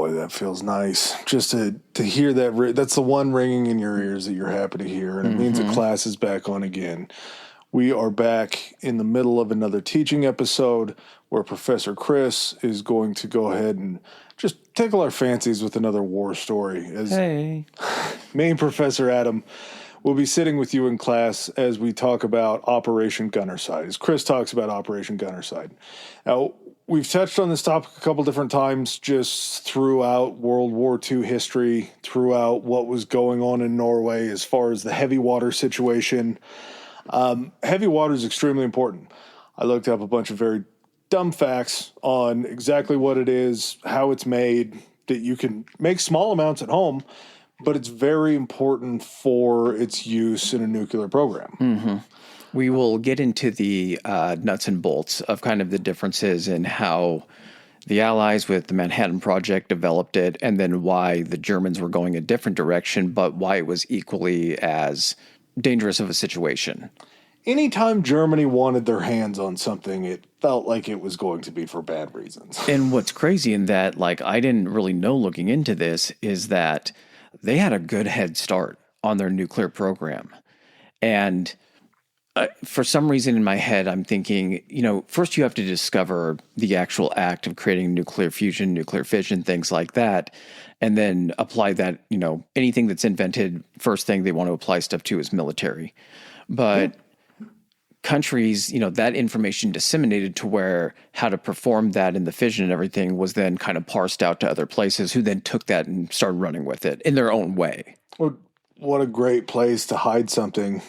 boy, that feels nice. Just to hear that. That's the one ringing in your ears that you're happy to hear. And it means that class is back on again. We are back in the middle of another teaching episode where Professor Chris is going to go ahead and just tickle our fancies with another war story. As main Professor Adam will be sitting with you in class as we talk about Operation Gunnerside, as Chris talks about Operation Gunnerside. Now, we've touched on this topic a couple different times just throughout World War II history, throughout what was going on in Norway as far as the heavy water situation. Heavy water is extremely important. I looked up a bunch of very dumb facts on exactly what it is, how it's made, that you can make small amounts at home, but it's very important for its use in a nuclear program. We will get into the nuts and bolts of kind of the differences in how the Allies with the Manhattan Project developed it, and then why the Germans were going a different direction, but why it was equally as dangerous of a situation. Anytime Germany wanted their hands on something, it felt like it was going to be for bad reasons. And what's crazy in that, like, I didn't really know looking into this, is that they had a good head start on their nuclear program. And for some reason in my head, I'm thinking, first you have to discover the actual act of creating nuclear fusion, nuclear fission, things like that, and then apply that, anything that's invented, first thing they want to apply stuff to is military. But countries, that information disseminated to where how to perform that in the fission and everything was then kind of parsed out to other places who then took that and started running with it in their own way. Well, what a great place to hide something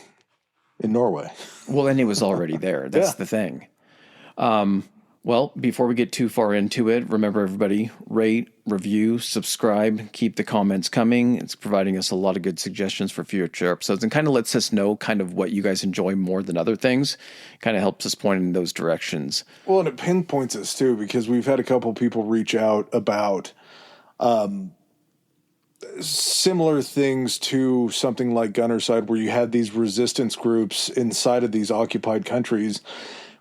in Norway. Well, and it was already there. That's the thing. Well, before we get too far into it, remember everybody, rate, review, subscribe, keep the comments coming. It's providing us a lot of good suggestions for future episodes and kind of lets us know kind of what you guys enjoy more than other things. Kind of helps us point in those directions. Well, and it pinpoints us too, because we've had a couple people reach out about similar things to something like Gunnerside, where you had these resistance groups inside of these occupied countries.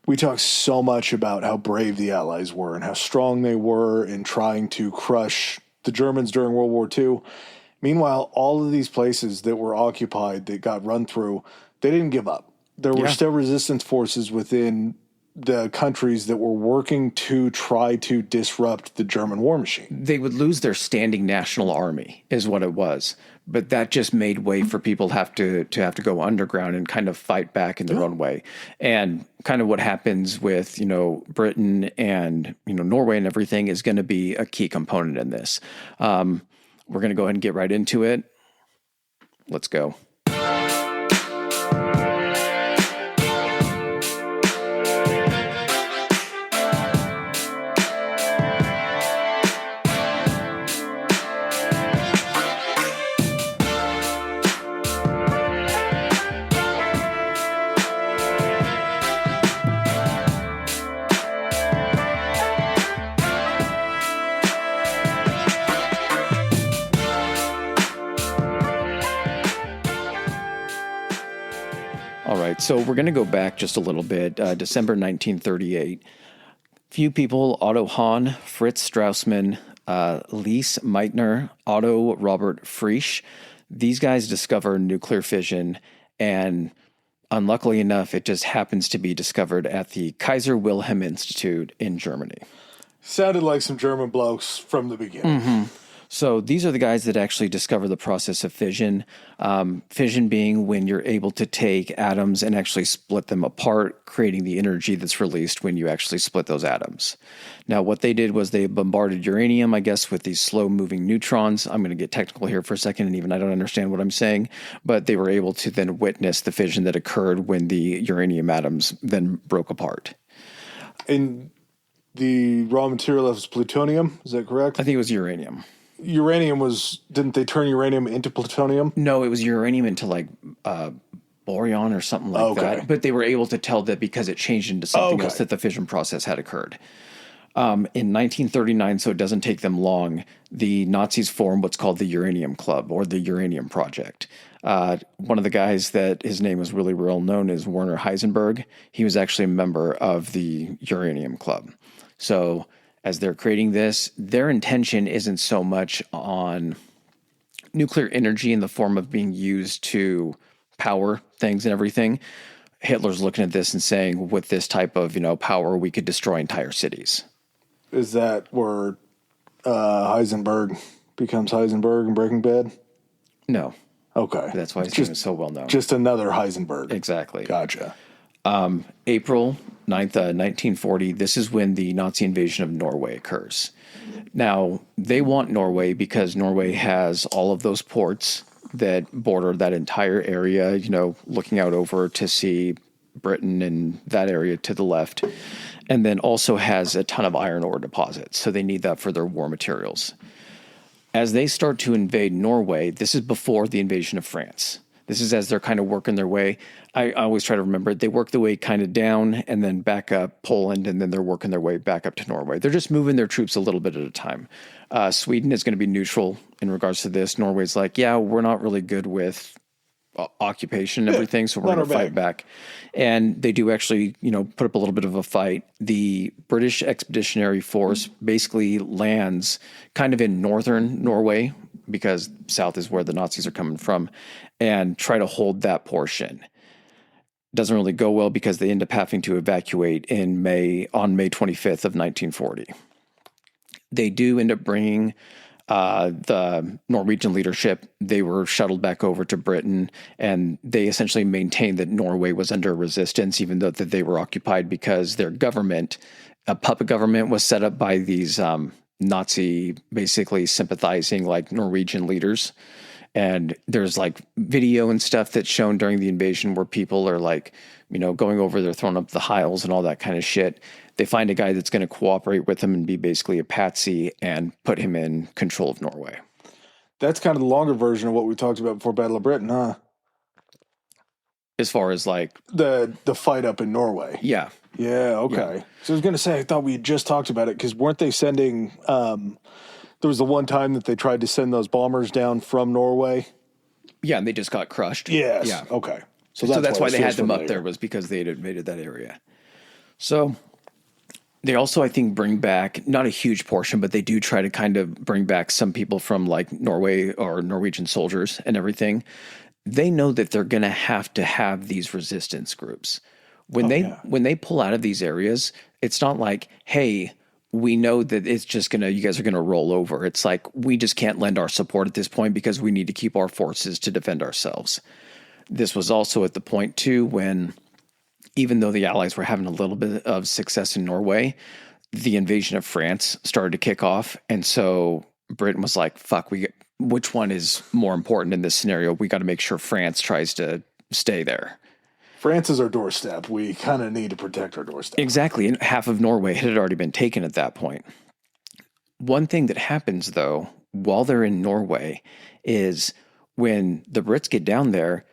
We talk so much about how brave the Allies were and how strong they were in trying to crush the Germans during World War II. Meanwhile, all of these places that were occupied, that got run through, they didn't give up. There were still resistance forces within the countries that were working to try to disrupt the German war machine. They would lose their standing national army is what it was. But that just made way for people to have to go underground and kind of fight back in their own way. And kind of what happens with, Britain and, Norway and everything is going to be a key component in this. We're going to go ahead and get right into it. Let's go. So we're going to go back just a little bit. December 1938. Few people, Otto Hahn, Fritz Strassmann, Lise Meitner, Otto Robert Frisch. These guys discover nuclear fission, and unluckily enough, it just happens to be discovered at the Kaiser Wilhelm Institute in Germany. Sounded like some German blokes from the beginning. So these are the guys that actually discover the process of fission. Fission being when you're able to take atoms and actually split them apart, creating the energy that's released when you actually split those atoms. Now, what they did was they bombarded uranium, I guess, with these slow-moving neutrons. I'm going to get technical here for a second, and even I don't understand what I'm saying, but they were able to then witness the fission that occurred when the uranium atoms then broke apart. And the raw material was plutonium, is that correct? I think it was uranium. Uranium was, didn't they turn uranium into plutonium? No, it was uranium into like boron or something like that. But they were able to tell that because it changed into something else that the fission process had occurred. In 1939, so it doesn't take them long, the Nazis formed what's called the Uranium Club or the Uranium Project. One of the guys that his name was really well known is Werner Heisenberg. He was actually a member of the Uranium Club. So as they're creating this, their intention isn't so much on nuclear energy in the form of being used to power things and everything. Hitler's looking at this and saying, with this type of, power, we could destroy entire cities. Is that where Heisenberg becomes Heisenberg in Breaking Bad? No. Okay. That's why he's so well known. Just another Heisenberg. Exactly. Gotcha. April 9th, 1940, this is when the Nazi invasion of Norway occurs. Now, they want Norway because Norway has all of those ports that border that entire area, looking out over to see Britain and that area to the left, and then also has a ton of iron ore deposits. So they need that for their war materials. As they start to invade Norway, this is before the invasion of France. This is as they're kind of working their way. I always try to remember it. They work their way kind of down and then back up Poland, and then they're working their way back up to Norway. They're just moving their troops a little bit at a time. Sweden is going to be neutral in regards to this. Norway's like, yeah, we're not really good with occupation and everything, so we're going to fight back. And they do actually, put up a little bit of a fight. The British Expeditionary Force basically lands kind of in northern Norway, because south is where the Nazis are coming from, and try to hold that portion. Doesn't really go well because they end up having to evacuate on May 25th of 1940. They do end up bringing the Norwegian leadership. They were shuttled back over to Britain, and they essentially maintained that Norway was under resistance, even though that they were occupied, because their government, a puppet government, was set up by these Nazi, basically sympathizing like Norwegian leaders. And there's like video and stuff that's shown during the invasion where people are like, going over there, throwing up the Heils and all that kind of shit. They find a guy that's going to cooperate with them and be basically a patsy and put him in control of Norway. That's kind of the longer version of what we talked about before Battle of Britain, huh? As far as like the fight up in Norway. Yeah. Yeah, okay. Yeah. So I was going to say, I thought we had just talked about it, because weren't they sending, there was the one time that they tried to send those bombers down from Norway? Yeah, and they just got crushed. Yes. Yeah. Okay. So that's why they had them up there, was because they had invaded that area. So they also, I think, bring back, not a huge portion, but they do try to kind of bring back some people from like Norway or Norwegian soldiers and everything. They know that they're going to have these resistance groups. When they pull out of these areas, it's not like, hey, we know that it's just you guys are going to roll over. It's like, we just can't lend our support at this point because we need to keep our forces to defend ourselves. This was also at the point too, when even though the Allies were having a little bit of success in Norway, the invasion of France started to kick off. And so Britain was like, fuck, which one is more important in this scenario? We got to make sure France tries to stay there. France is our doorstep. We kind of need to protect our doorstep. Exactly. And half of Norway had already been taken at that point. One thing that happens, though, while they're in Norway is when the Brits get down there,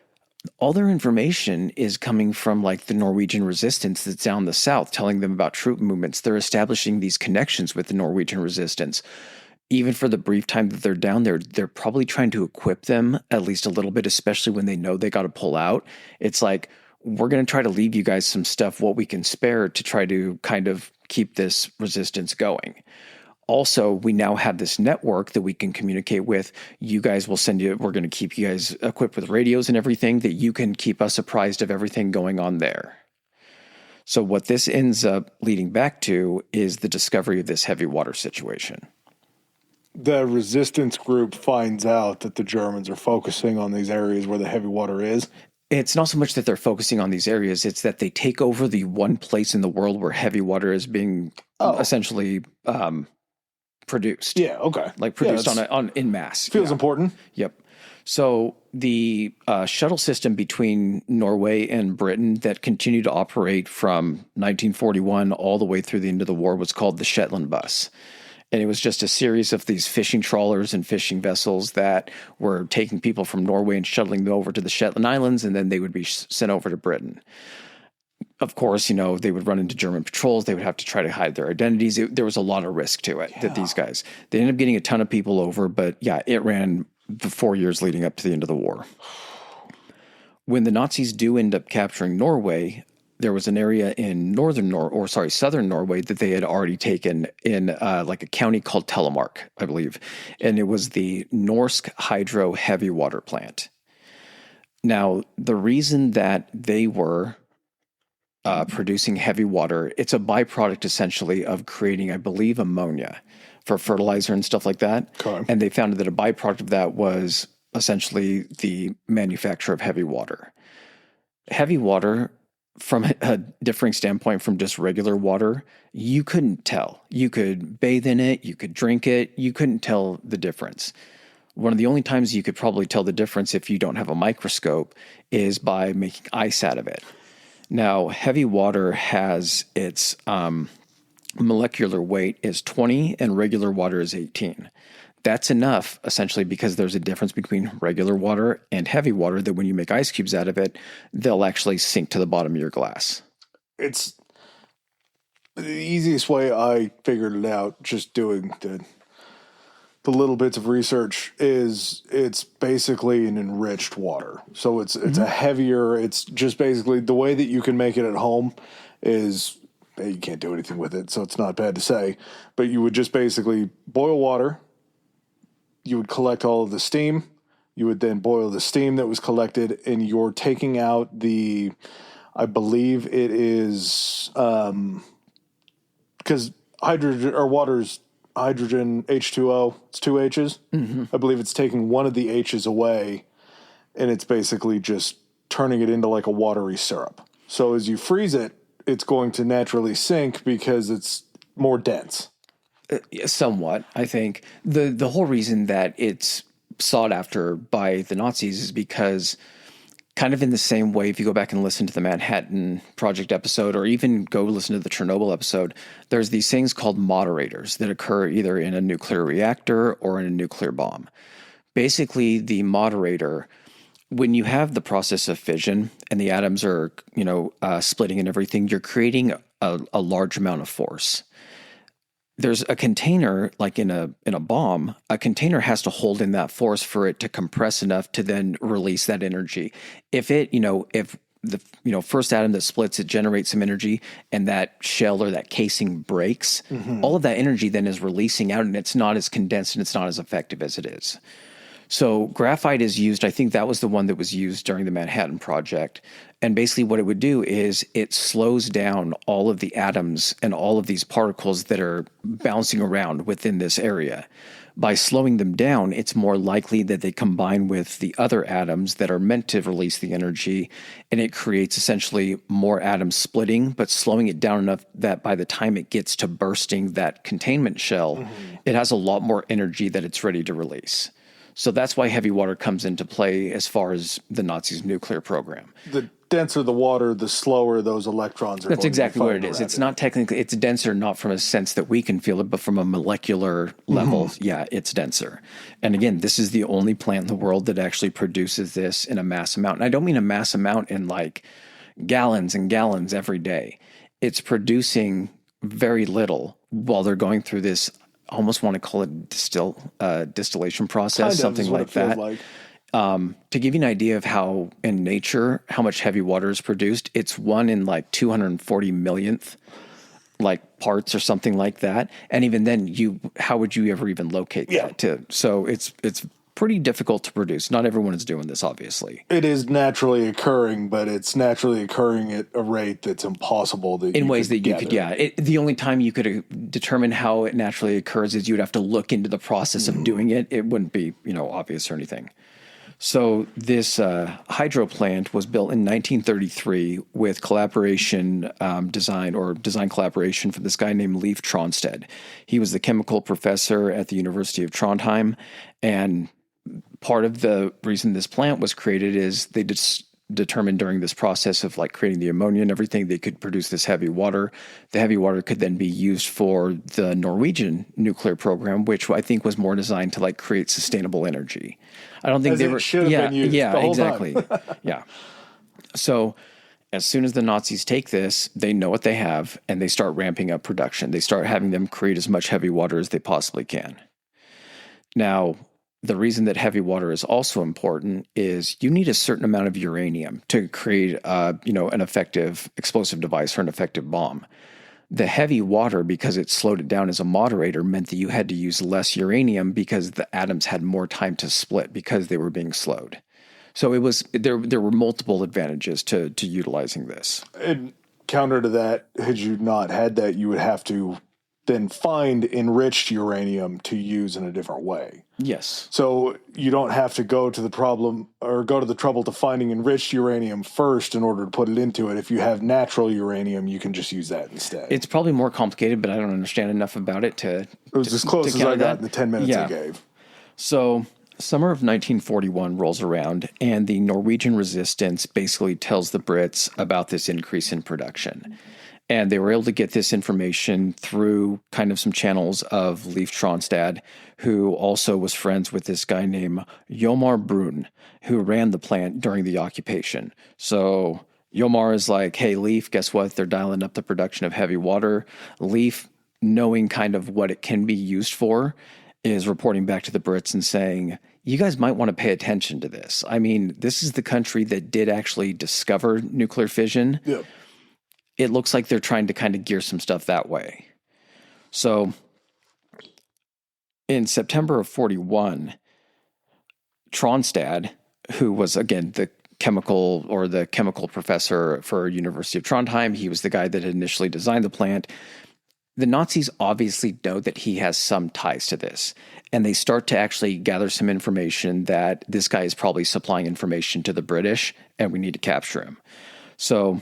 all their information is coming from like the Norwegian resistance that's down the south, telling them about troop movements. They're establishing these connections with the Norwegian resistance. Even for the brief time that they're down there, they're probably trying to equip them at least a little bit, especially when they know they got to pull out. It's like, we're going to try to leave you guys some stuff, what we can spare, to try to kind of keep this resistance going. Also, we now have this network that we can communicate with. You guys will we're going to keep you guys equipped with radios and everything, that you can keep us apprised of everything going on there. So what this ends up leading back to is the discovery of this heavy water situation. The resistance group finds out that the Germans are focusing on these areas where the heavy water is. It's not so much that they're focusing on these areas, it's that they take over the one place in the world where heavy water is being essentially produced. Yeah, okay. Like produced on in mass. Feels important. Yep. So the shuttle system between Norway and Britain that continued to operate from 1941 all the way through the end of the war was called the Shetland bus. And it was just a series of these fishing trawlers and fishing vessels that were taking people from Norway and shuttling them over to the Shetland Islands, and then they would be sent over to Britain. Of course, they would run into German patrols. They would have to try to hide their identities. There was a lot of risk to it that these guys, they ended up getting a ton of people over, but yeah, it ran the 4 years leading up to the end of the war. When the Nazis do end up capturing Norway, there was an area in southern Norway that they had already taken in like a county called Telemark, I believe. And it was the Norsk Hydro Heavy Water Plant. Now, the reason that they were producing heavy water, it's a byproduct essentially of creating, I believe, ammonia for fertilizer and stuff like that. Okay. And they found that a byproduct of that was essentially the manufacture of heavy water. Heavy water, from a differing standpoint from just regular water, you couldn't tell. You could bathe in it, you could drink it, you couldn't tell the difference. One of the only times you could probably tell the difference if you don't have a microscope is by making ice out of it. Now, heavy water has its molecular weight is 20 and regular water is 18. That's enough, essentially, because there's a difference between regular water and heavy water that when you make ice cubes out of it, they'll actually sink to the bottom of your glass. It's the easiest way I figured it out just doing the little bits of research is it's basically an enriched water. So it's a heavier, it's just basically the way that you can make it at home is you can't do anything with it, so it's not bad to say, but you would just basically boil water. You would collect all of the steam. You would then boil the steam that was collected, and you're taking out I believe it is, because hydrogen or water's hydrogen H2O, it's two H's. Mm-hmm. I believe it's taking one of the H's away, and it's basically just turning it into like a watery syrup. So as you freeze it, it's going to naturally sink because it's more dense. Somewhat, I think. The whole reason that it's sought after by the Nazis is because, kind of in the same way, if you go back and listen to the Manhattan Project episode, or even go listen to the Chernobyl episode, there's these things called moderators that occur either in a nuclear reactor or in a nuclear bomb. Basically, the moderator, when you have the process of fission and the atoms are, splitting and everything, you're creating a large amount of force. There's a container, like in a bomb, a container has to hold in that force for it to compress enough to then release that energy. If if the first atom that splits, it generates some energy and that shell or that casing breaks, all of that energy then is releasing out and it's not as condensed and it's not as effective as it is. So graphite is used, I think that was the one that was used during the Manhattan Project. And basically what it would do is it slows down all of the atoms and all of these particles that are bouncing around within this area. By slowing them down, it's more likely that they combine with the other atoms that are meant to release the energy, and it creates essentially more atoms splitting, but slowing it down enough that by the time it gets to bursting that containment shell, it has a lot more energy that it's ready to release. So that's why heavy water comes into play as far as the Nazis' nuclear program. The denser the water, the slower those electrons are. That's exactly what it is. It's not technically, it's denser, not from a sense that we can feel it, but from a molecular level, yeah, it's denser. And again, this is the only plant in the world that actually produces this in a mass amount. And I don't mean a mass amount in like gallons and gallons every day. It's producing very little while they're going through this, almost want to call it distillation process, something like that. To give you an idea of how in nature, how much heavy water is produced, it's 1 in like 240 millionth like parts or something like that. And even then how would you ever even locate that too? So it's pretty difficult to produce. Not everyone is doing this, obviously. It is naturally occurring, but it's naturally occurring at a rate that's impossible. In ways that you could, the only time you could determine how it naturally occurs is you'd have to look into the process of doing it. It wouldn't be, obvious or anything. So this hydro plant was built in 1933 with design collaboration from this guy named Leif Tronstad. He was the chemical professor at the University of Trondheim, and part of the reason this plant was created is they just determined during this process of like creating the ammonia and everything, they could produce this heavy water. The heavy water could then be used for the Norwegian nuclear program, which I think was more designed to like create sustainable energy. I don't think As they it were. Should have been used the whole exactly. Time. Yeah. So as soon as the Nazis take this, they know what they have and they start ramping up production. They start having them create as much heavy water as they possibly can. Now, the reason that heavy water is also important is you need a certain amount of uranium to create, an effective explosive device or an effective bomb. The heavy water, because it slowed it down as a moderator, meant that you had to use less uranium because the atoms had more time to split because they were being slowed. So it was there were multiple advantages to utilizing this. And counter to that, had you not had that, you would have to then find enriched uranium to use in a different way. Yes. So you don't have to go to the trouble to finding enriched uranium first in order to put it into it. If you have natural uranium, you can just use that instead. It's probably more complicated, but I don't understand enough about it to. It was as close as I got in the 10 minutes I gave. So summer of 1941 rolls around, and the Norwegian resistance basically tells the Brits about this increase in production. And they were able to get this information through kind of some channels of Leif Tronstad, who also was friends with this guy named Jomar Brun, who ran the plant during the occupation. So Jomar is like, hey, Leif, guess what? They're dialing up the production of heavy water. Leif, knowing kind of what it can be used for, is reporting back to the Brits and saying, you guys might want to pay attention to this. I mean, this is the country that did actually discover nuclear fission. Yeah. It looks like they're trying to kind of gear some stuff that way. So in September of 41, Tronstad, who was, again, the chemical professor for University of Trondheim, he was the guy that had initially designed the plant. The Nazis obviously know that he has some ties to this, and they start to actually gather some information that this guy is probably supplying information to the British, and we need to capture him. So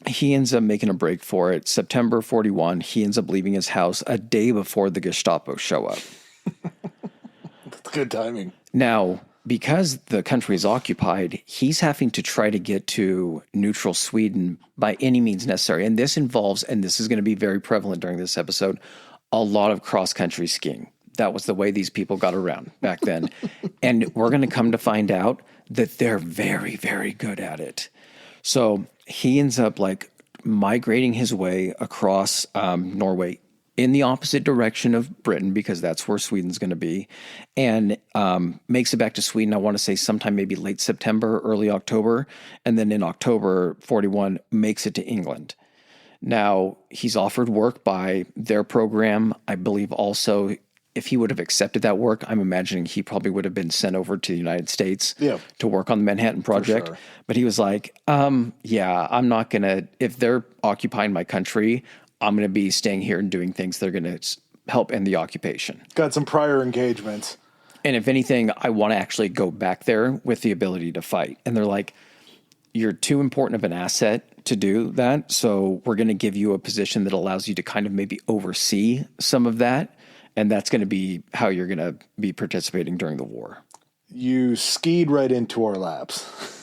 he ends up making a break for it. September 41, he ends up leaving his house a day before the Gestapo show up. That's good timing. Now, because the country is occupied, he's having to try to get to neutral Sweden by any means necessary. And this involves, and this is going to be very prevalent during this episode, a lot of cross-country skiing. That was the way these people got around back then. And we're going to come to find out that they're very, very good at it. So he ends up like migrating his way across Norway in the opposite direction of Britain, because that's where Sweden's going to be, and makes it back to Sweden, I want to say sometime maybe late September, early October, and then in October 41 makes it to England. Now, he's offered work by their program. I believe also if he would have accepted that work, I'm imagining he probably would have been sent over to the United States to work on the Manhattan Project. Sure. But he was like, I'm not going to, if they're occupying my country, I'm going to be staying here and doing things that are going to help end the occupation. Got some prior engagements. And if anything, I want to actually go back there with the ability to fight. And they're like, you're too important of an asset to do that. So we're going to give you a position that allows you to kind of maybe oversee some of that. And that's going to be how you're going to be participating during the war. You skied right into our laps.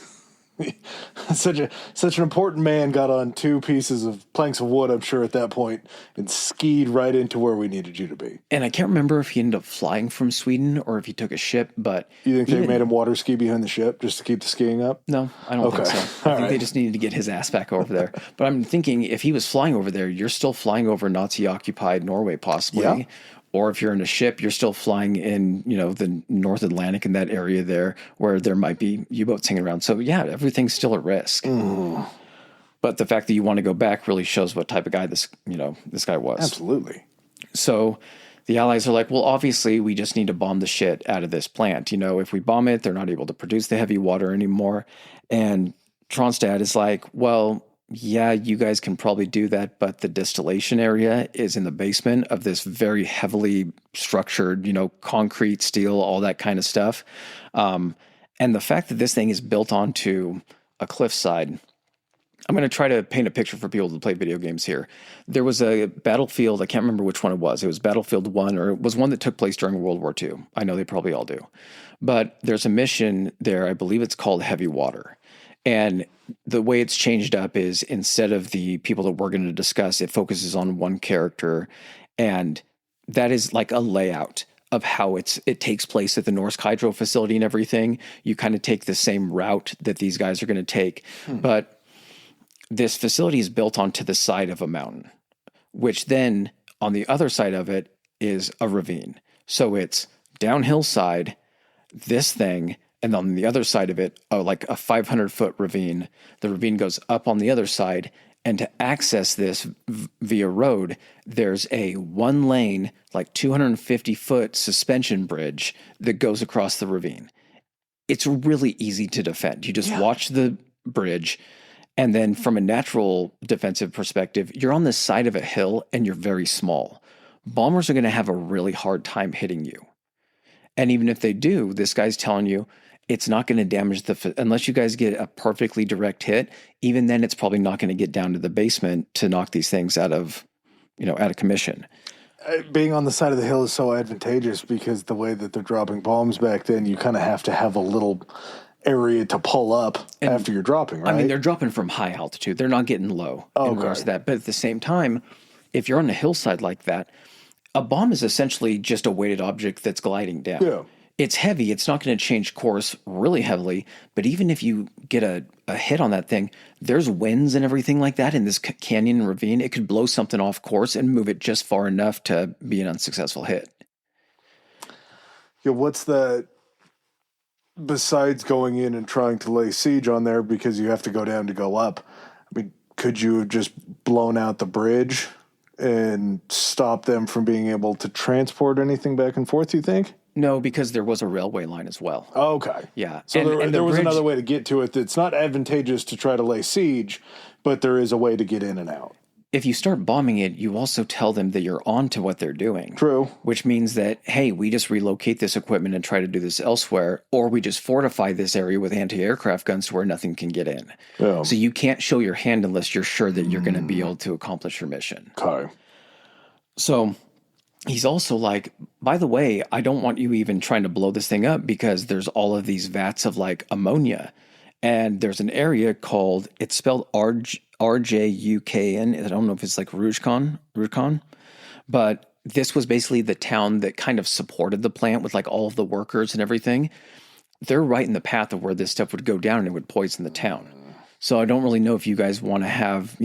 Such an important man got on two pieces of planks of wood, I'm sure, at that point, and skied right into where we needed you to be. And I can't remember if he ended up flying from Sweden or if he took a ship, but... You think they made him water ski behind the ship just to keep the skiing up? No, I don't think so. I think they just needed to get his ass back over there. But I'm thinking if he was flying over there, you're still flying over Nazi-occupied Norway, possibly. Yeah. Or if you're in a ship, you're still flying in, the North Atlantic in that area there where there might be U-boats hanging around. So, yeah, everything's still at risk. Mm. But the fact that you want to go back really shows what type of guy this guy was. Absolutely. So the Allies are like, well, obviously, we just need to bomb the shit out of this plant. If we bomb it, they're not able to produce the heavy water anymore. And Tronstad is like, well, yeah, you guys can probably do that, but the distillation area is in the basement of this very heavily structured, concrete, steel, all that kind of stuff. And the fact that this thing is built onto a cliffside, I'm going to try to paint a picture for people that play video games here. There was a battlefield, I can't remember which one it was. It was Battlefield 1, or it was one that took place during World War II. I know they probably all do. But there's a mission there, I believe it's called Heavy Water. And the way it's changed up is instead of the people that we're going to discuss, it focuses on one character. And that is like a layout of how it takes place at the Norsk Hydro facility and everything. You kind of take the same route that these guys are going to take. But this facility is built onto the side of a mountain, which then on the other side of it is a ravine. So it's downhill side, this thing, and on the other side of it, like a 500-foot ravine. The ravine goes up on the other side, and to access this via road, there's a 1-lane, like 250-foot suspension bridge that goes across the ravine. It's really easy to defend. You just watch the bridge, and then from a natural defensive perspective, you're on the side of a hill and you're very small. Bombers are going to have a really hard time hitting you. And even if they do, this guy's telling you it's not going to damage unless you guys get a perfectly direct hit. Even then, it's probably not going to get down to the basement to knock these things out of commission. Being on the side of the hill is so advantageous because the way that they're dropping bombs back then, you kind of have to have a little area to pull up after you're dropping, right? I mean, they're dropping from high altitude. They're not getting low in regards to that. But at the same time, if you're on a hillside like that, a bomb is essentially just a weighted object that's gliding down. Yeah. It's heavy. It's not going to change course really heavily. But even if you get a hit on that thing, there's winds and everything like that in this canyon and ravine. It could blow something off course and move it just far enough to be an unsuccessful hit. Yeah, besides going in and trying to lay siege on there because you have to go down to go up, I mean, could you have just blown out the bridge and stop them from being able to transport anything back and forth, you think? No, because there was a railway line as well. Okay. Yeah. So there was another way to get to it. It's not advantageous to try to lay siege, but there is a way to get in and out. If you start bombing it, you also tell them that you're on to what they're doing. True. Which means that, hey, we just relocate this equipment and try to do this elsewhere, or we just fortify this area with anti-aircraft guns to where nothing can get in. Yeah. So you can't show your hand unless you're sure that you're going to be able to accomplish your mission. Okay. So he's also like, by the way, I don't want you even trying to blow this thing up because there's all of these vats of like ammonia. And there's an area called, it's spelled RJUKN. I don't know if it's like Rujkan, but this was basically the town that kind of supported the plant with like all of the workers and everything. They're right in the path of where this stuff would go down and it would poison the town. So I don't really know if you guys want to have,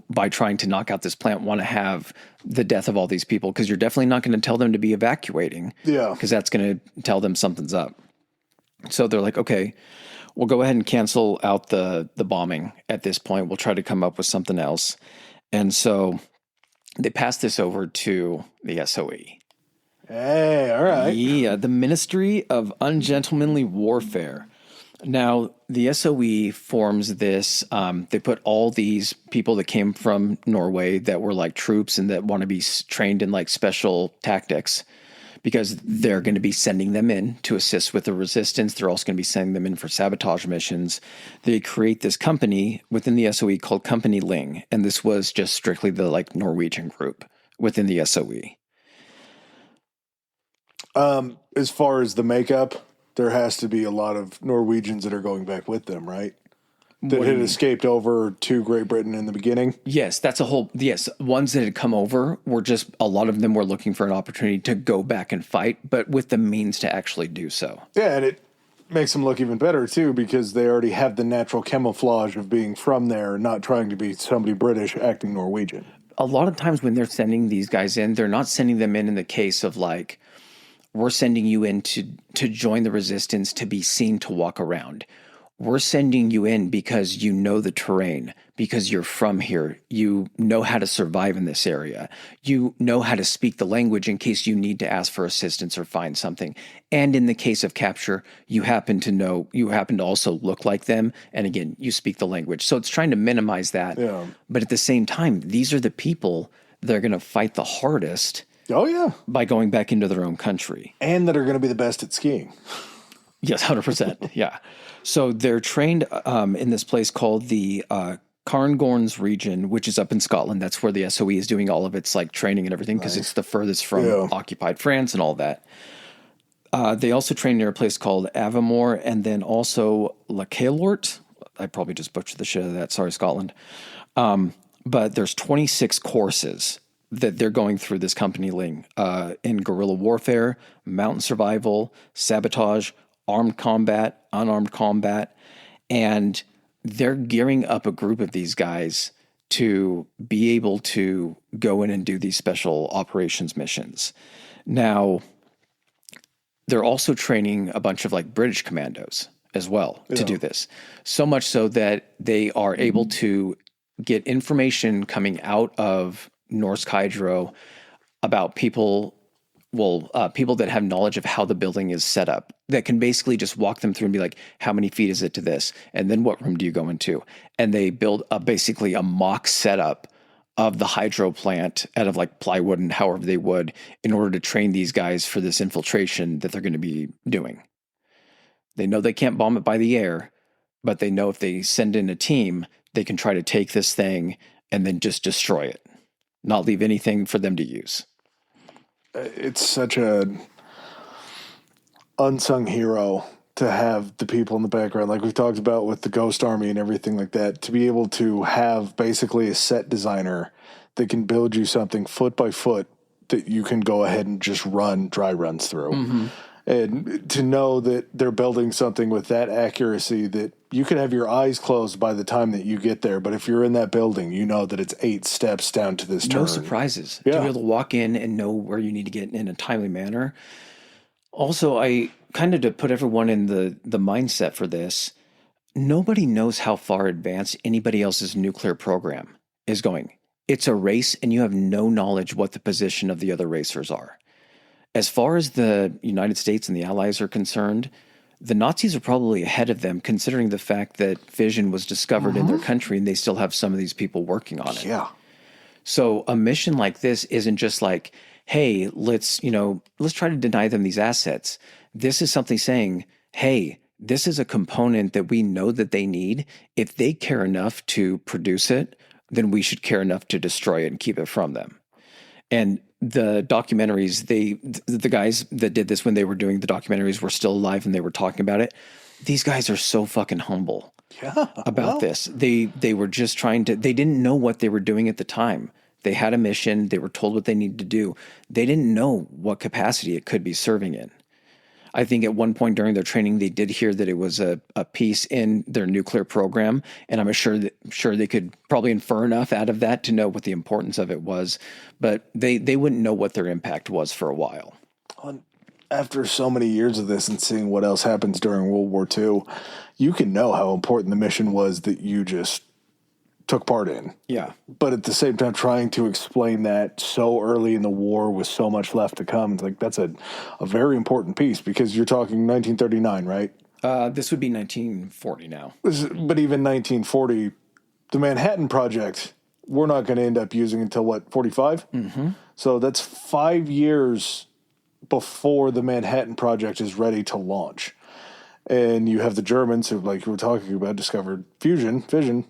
by trying to knock out this plant, want to have the death of all these people, because you're definitely not going to tell them to be evacuating. Yeah. Because that's going to tell them something's up. So they're like, okay, we'll go ahead and cancel out the bombing at this point. We'll try to come up with something else. And so they pass this over to the SOE. Hey, all right. Yeah, the Ministry of Ungentlemanly Warfare. Now, the SOE forms this. They put all these people that came from Norway that were like troops and that want to be trained in like special tactics, because they're going to be sending them in to assist with the resistance. They're also going to be sending them in for sabotage missions. They create this company within the SOE called Company Ling, and this was just strictly the like Norwegian group within the SOE. As far as the makeup, there has to be a lot of Norwegians that are going back with them, right? That had escaped over to Great Britain in the beginning? Yes, ones that had come over were just, a lot of them were looking for an opportunity to go back and fight, but with the means to actually do so. Yeah, and it makes them look even better, too, because they already have the natural camouflage of being from there, not trying to be somebody British acting Norwegian. A lot of times when they're sending these guys in, they're not sending them in the case of like, we're sending you in to join the resistance, to be seen, to walk around. We're sending you in because you know the terrain, because you're from here. You know how to survive in this area. You know how to speak the language in case you need to ask for assistance or find something. And in the case of capture, you happen to also look like them. And again, you speak the language. So it's trying to minimize that. Yeah. But at the same time, these are the people that are going to fight the hardest. Oh, yeah. By going back into their own country. And that are going to be the best at skiing. Yes, 100%. Yeah. So they're trained in this place called the Cairngorms region, which is up in Scotland. That's where the SOE is doing all of its like training and everything, because it's the furthest from occupied France and all that. They also train near a place called Avamore, and then also La Cailort. I probably just butchered the shit out of that. Sorry, Scotland. But there's 26 courses that they're going through this Company Ling in guerrilla warfare, mountain survival, sabotage, armed combat, unarmed combat, and they're gearing up a group of these guys to be able to go in and do these special operations missions. Now, they're also training a bunch of like British commandos as well to do this. So much so that they are able to get information coming out of Norsk Hydro about people that have knowledge of how the building is set up, that can basically just walk them through and be like, how many feet is it to this? And then what room do you go into? And they build basically a mock setup of the hydro plant out of like plywood and however they would, in order to train these guys for this infiltration that they're going to be doing. They know they can't bomb it by the air, but they know if they send in a team, they can try to take this thing and then just destroy it, not leave anything for them to use. It's such a unsung hero to have the people in the background, like we've talked about with the Ghost Army and everything like that, to be able to have basically a set designer that can build you something foot by foot that you can go ahead and just run dry runs through. Mm-hmm. And to know that they're building something with that accuracy that you could have your eyes closed by the time that you get there. But if you're in that building, you know that it's 8 steps down to this turn. No surprises. Yeah. To be able to walk in and know where you need to get in a timely manner. Also, I kind of, to put everyone in the mindset for this, nobody knows how far advanced anybody else's nuclear program is going. It's a race, and you have no knowledge what the position of the other racers are. As far as the United States and the Allies are concerned, the Nazis are probably ahead of them, considering the fact that fission was discovered in their country and they still have some of these people working on it. Yeah. So a mission like this isn't just like, hey, let's try to deny them these assets. This is something saying, hey, this is a component that we know that they need. If they care enough to produce it, then we should care enough to destroy it and keep it from them. And the documentaries, the guys that did this when they were doing the documentaries were still alive and they were talking about it. These guys are so fucking humble about this. They were just they didn't know what they were doing at the time. They had a mission. They were told what they needed to do. They didn't know what capacity it could be serving in. I think at one point during their training, they did hear that it was a piece in their nuclear program, and I'm sure they could probably infer enough out of that to know what the importance of it was, but they wouldn't know what their impact was for a while. After so many years of this and seeing what else happens during World War II, you can know how important the mission was that you just took part in. Yeah. But at the same time, trying to explain that so early in the war with so much left to come, it's like that's a very important piece, because you're talking 1939, right? This would be 1940 now. But even 1940, the Manhattan Project, we're not going to end up using until, what, 45? Mm-hmm. So that's 5 years before the Manhattan Project is ready to launch. And you have the Germans who, like you were talking about, discovered fission.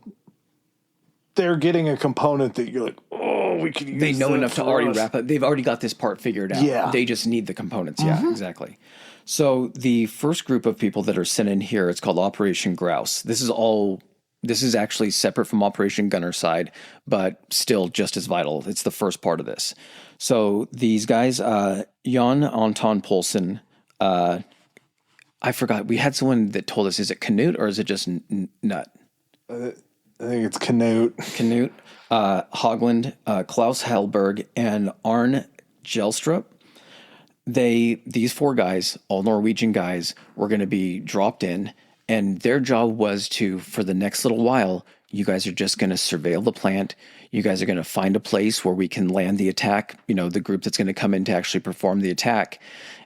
They're getting a component that you're like, oh, we could use. They know enough to already wrap up. They've already got this part figured out. Yeah. They just need the components. Mm-hmm. Yeah, exactly. So the first group of people that are sent in here, it's called Operation Grouse. This is actually separate from Operation Gunnerside, but still just as vital. It's the first part of this. So these guys, Jan Anton Poulsen, I forgot. We had someone that told us, is it Canute or is it just Nut? I think it's Canute. Hogland, Klaus Hellberg, and Arne Gelstrup. These 4 guys, all Norwegian guys, were going to be dropped in, and their job was to, for the next little while, you guys are just going to surveil the plant. You guys are going to find a place where we can land the attack, the group that's going to come in to actually perform the attack.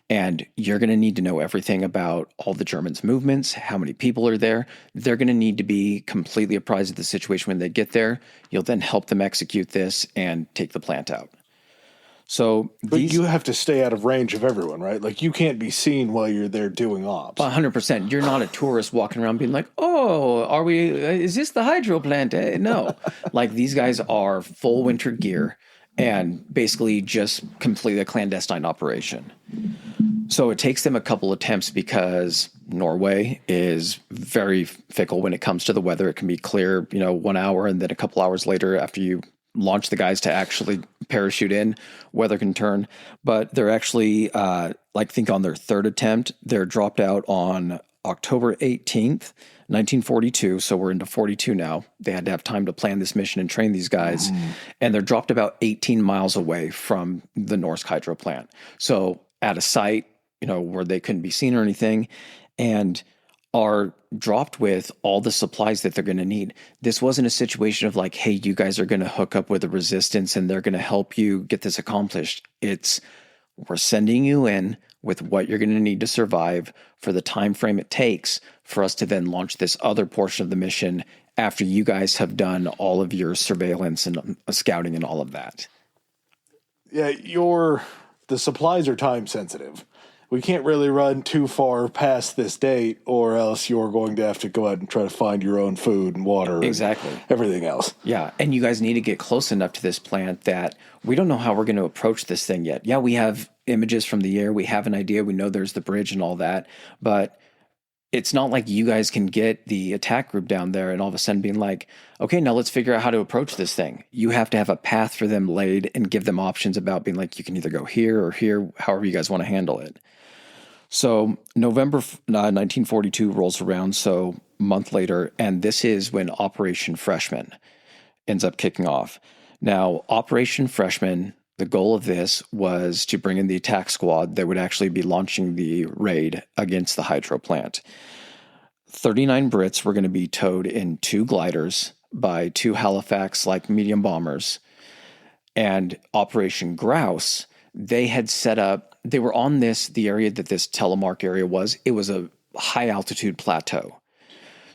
And you're going to need to know everything about all the Germans' movements, how many people are there. They're going to need to be completely apprised of the situation when they get there. You'll then help them execute this and take the plant out. So but you have to stay out of range of everyone, right? Like, you can't be seen while you're there doing ops. 100%. You're not a tourist walking around being like, oh, is this the hydro plant? No. Like, these guys are full winter gear and basically just completely a clandestine operation. So it takes them a couple attempts because Norway is very fickle when it comes to the weather. It can be clear, 1 hour, and then a couple hours later after you launch the guys to actually parachute in, weather can turn. But they're actually, think on their third attempt, they're dropped out on October 18th, 1942. So we're into 42 now. They had to have time to plan this mission and train these guys. And they're dropped about 18 miles away from the Norsk Hydro plant. So at a site, where they couldn't be seen or anything, and are dropped with all the supplies that they're going to need. This wasn't a situation of like, hey, you guys are going to hook up with a resistance and they're going to help you get this accomplished. It's, we're sending you in with what you're going to need to survive for the time frame it takes for us to then launch this other portion of the mission after you guys have done all of your surveillance and scouting and all of that. Yeah, the supplies are time sensitive. We can't really run too far past this date, or else you're going to have to go out and try to find your own food and water Exactly. and everything else. Yeah, and you guys need to get close enough to this plant that we don't know how we're going to approach this thing yet. Yeah, we have images from the air. We have an idea. We know there's the bridge and all that, but it's not like you guys can get the attack group down there and all of a sudden being like, okay, now let's figure out how to approach this thing. You have to have a path for them laid and give them options about being like, you can either go here or here, however you guys want to handle it. So November 1942 rolls around, so a month later, and this is when Operation Freshman ends up kicking off. Now, Operation Freshman, the goal of this was to bring in the attack squad that would actually be launching the raid against the hydro plant. 39 Brits were going to be towed in 2 gliders by 2 Halifax-like medium bombers. And Operation Grouse, they had set up, they were on the area that this telemark area was. It was a high altitude plateau.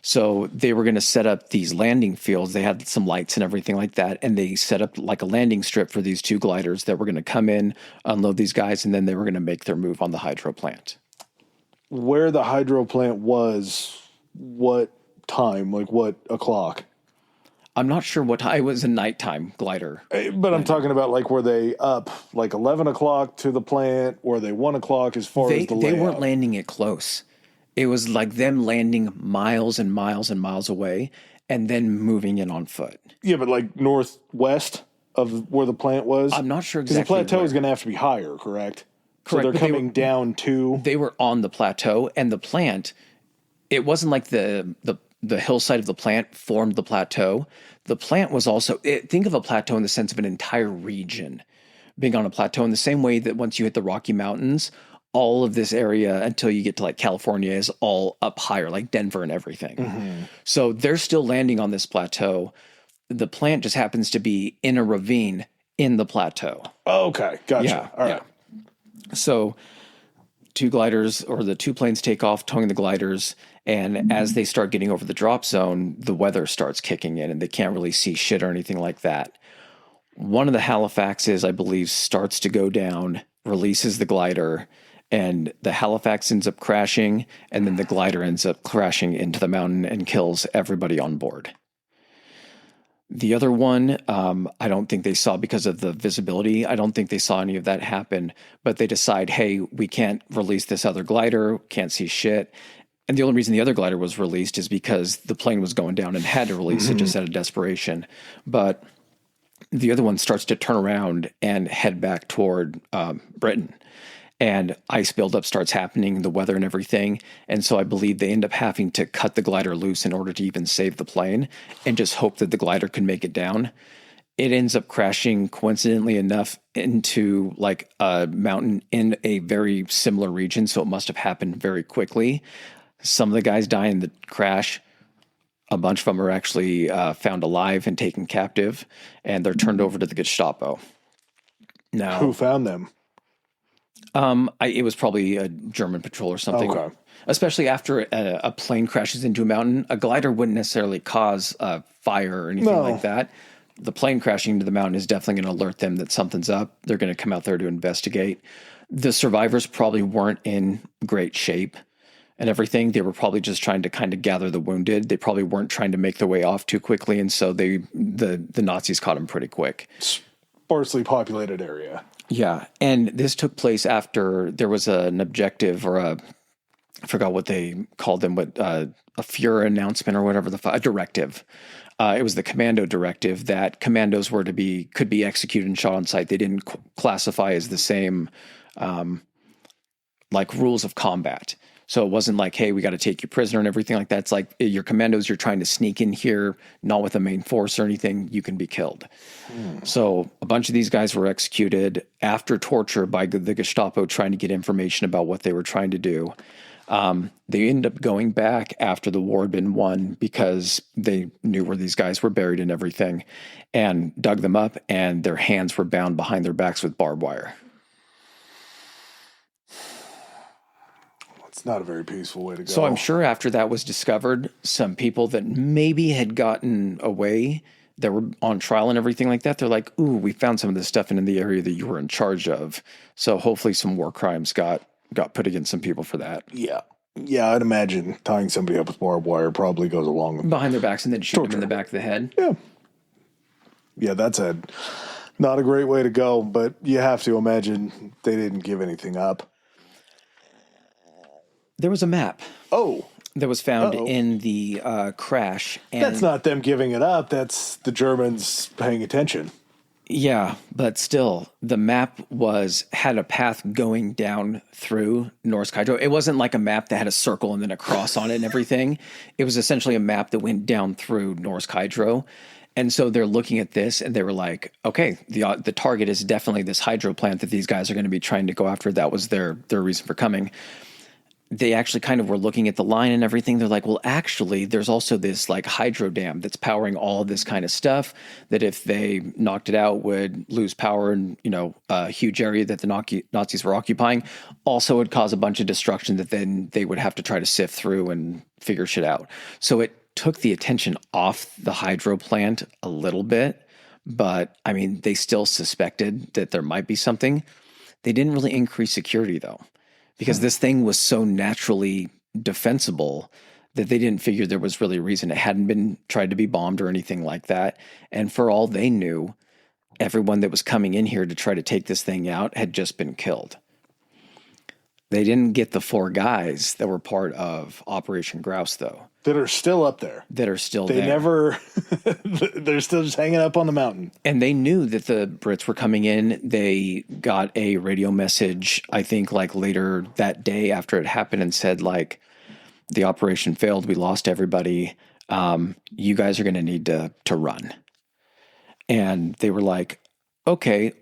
So they were going to set up these landing fields. They had some lights and everything like that. And they set up like a landing strip for these 2 gliders that were going to come in, unload these guys, and then they were going to make their move on the hydro plant. Where the hydro plant was, what time? Like what o'clock? I'm not sure what time. It was a nighttime glider. But I'm talking about like, were they up like 11 o'clock to the plant? Or were they 1 o'clock as far as the layout? They weren't landing it close. It was like them landing miles and miles and miles away and then moving in on foot. Yeah, but like northwest of where the plant was? I'm not sure exactly. Because the plateau is going to have to be higher, correct? Correct. So they're coming down to... They were on the plateau, and the plant, it wasn't like the hillside of the plant formed the plateau. The plant was also... think of a plateau in the sense of an entire region being on a plateau in the same way that once you hit the Rocky Mountains, all of this area until you get to like California is all up higher, like Denver and everything. Mm-hmm. So they're still landing on this plateau. The plant just happens to be in a ravine in the plateau. Oh, okay. Gotcha. Yeah. All right. So 2 gliders, or the 2 planes, take off towing the gliders. And as they start getting over the drop zone, the weather starts kicking in and they can't really see shit or anything like that. One of the Halifaxes, I believe, starts to go down, releases the glider, and the Halifax ends up crashing, and then the glider ends up crashing into the mountain and kills everybody on board. The other one, I don't think they saw because of the visibility. I don't think they saw any of that happen, but they decide, hey, we can't release this other glider, can't see shit. And the only reason the other glider was released is because the plane was going down and had to release it just out of desperation. But the other one starts to turn around and head back toward Britain. And ice buildup starts happening, the weather and everything. And so I believe they end up having to cut the glider loose in order to even save the plane and just hope that the glider can make it down. It ends up crashing, coincidentally enough, into like a mountain in a very similar region. So it must have happened very quickly. Some of the guys die in the crash. A bunch of them are actually found alive and taken captive, and they're turned over to the Gestapo. Now, who found them? It was probably a German patrol or something. Okay. Especially after a plane crashes into a mountain, a glider wouldn't necessarily cause a fire or anything like that. The plane crashing into the mountain is definitely going to alert them that something's up. They're going to come out there to investigate. The survivors probably weren't in great shape and everything. They were probably just trying to kind of gather the wounded. They probably weren't trying to make their way off too quickly, and so the Nazis caught them pretty quick. Sparsely populated area. Yeah, and this took place after there was an objective, or I forgot what they called them, but a Fuhrer announcement or whatever, a directive. It was the commando directive that commandos could be executed and shot on sight. They didn't classify as the same like rules of combat. So it wasn't like, hey, we got to take you prisoner and everything like that. It's like your commandos, you're trying to sneak in here, not with a main force or anything, you can be killed. So a bunch of these guys were executed after torture by the Gestapo trying to get information about what they were trying to do. They ended up going back after the war had been won because they knew where these guys were buried and everything, and dug them up, and their hands were bound behind their backs with barbed wire. It's not a very peaceful way to go. So I'm sure after that was discovered, some people that maybe had gotten away, that were on trial and everything like that, they're like, ooh, we found some of this stuff in the area that you were in charge of. So hopefully some war crimes got put against some people for that. Yeah. Yeah, I'd imagine tying somebody up with barbed wire probably goes along with behind their backs and then shoot them in the back of the head. Yeah. Yeah, that's not a great way to go, but you have to imagine they didn't give anything up. There was a map. Oh. That was found in the crash. And that's not them giving it up. That's the Germans paying attention. Yeah, but still, the map had a path going down through Norsk Hydro. It wasn't like a map that had a circle and then a cross on it and everything. It was essentially a map that went down through Norsk Hydro. And so they're looking at this and they were like, okay, the target is definitely this hydro plant that these guys are going to be trying to go after. That was their reason for coming. They actually kind of were looking at the line and everything. They're like, well, actually, there's also this like hydro dam that's powering all of this kind of stuff that if they knocked it out would lose power in, a huge area that the Nazis were occupying. Also would cause a bunch of destruction that then they would have to try to sift through and figure shit out. So it took the attention off the hydro plant a little bit, but I mean, they still suspected that there might be something. They didn't really increase security though. Because this thing was so naturally defensible that they didn't figure there was really a reason. It hadn't been tried to be bombed or anything like that. And for all they knew, everyone that was coming in here to try to take this thing out had just been killed. They didn't get the 4 guys that were part of Operation Grouse, though. That are still up there. They're still just hanging up on the mountain. And they knew that the Brits were coming in. They got a radio message, I think, like later that day after it happened and said, like, the operation failed. We lost everybody. You guys are going to need to run. And they were like, okay,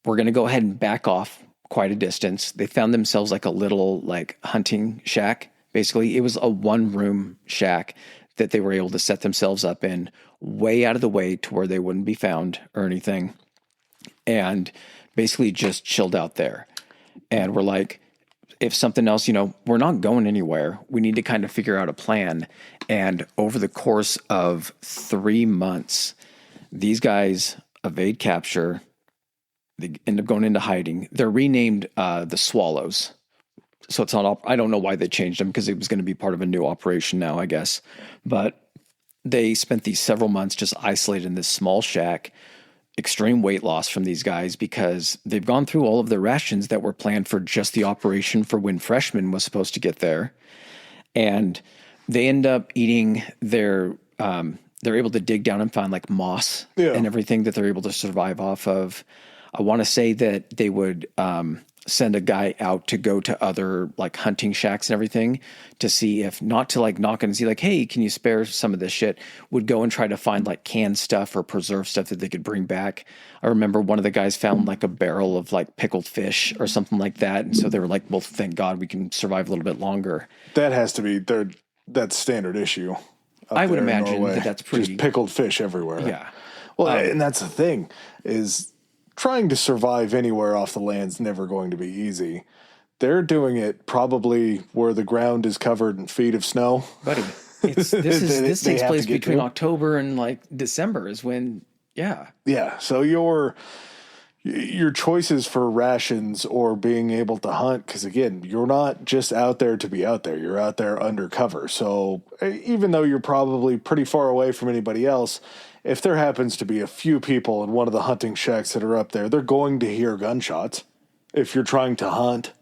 we're going to go ahead and back off quite a distance. They found themselves like a little like hunting shack. Basically, it was a 1-room shack that they were able to set themselves up in way out of the way to where they wouldn't be found or anything. And basically just chilled out there. And we're like, if something else, we're not going anywhere. We need to kind of figure out a plan. And over the course of 3 months, these guys evade capture. They end up going into hiding. They're renamed the Swallows. So it's not, I don't know why they changed them because it was going to be part of a new operation now, I guess. But they spent these several months just isolated in this small shack, extreme weight loss from these guys because they've gone through all of their rations that were planned for just the operation for when Freshman was supposed to get there. And they end up eating they're able to dig down and find like moss and everything that they're able to survive off of. I want to say that they would send a guy out to go to other like hunting shacks and everything to see if not to like knock on and see like, hey, can you spare some of this shit? Would go and try to find like canned stuff or preserved stuff that they could bring back. I remember one of the guys found like a barrel of like pickled fish or something like that. And so they were like, well, thank God we can survive a little bit longer. That has to be that's standard issue. I would imagine that's pretty just pickled fish everywhere. Yeah. Well, and that's the thing is trying to survive anywhere off the land's never going to be easy. They're doing it probably where the ground is covered in feet of snow. Buddy, this takes place between October and like December is when, yeah. Yeah, so your choices for rations or being able to hunt, because again, you're not just out there to be out there. You're out there undercover. So even though you're probably pretty far away from anybody else, if there happens to be a few people in one of the hunting shacks that are up there, they're going to hear gunshots if you're trying to hunt.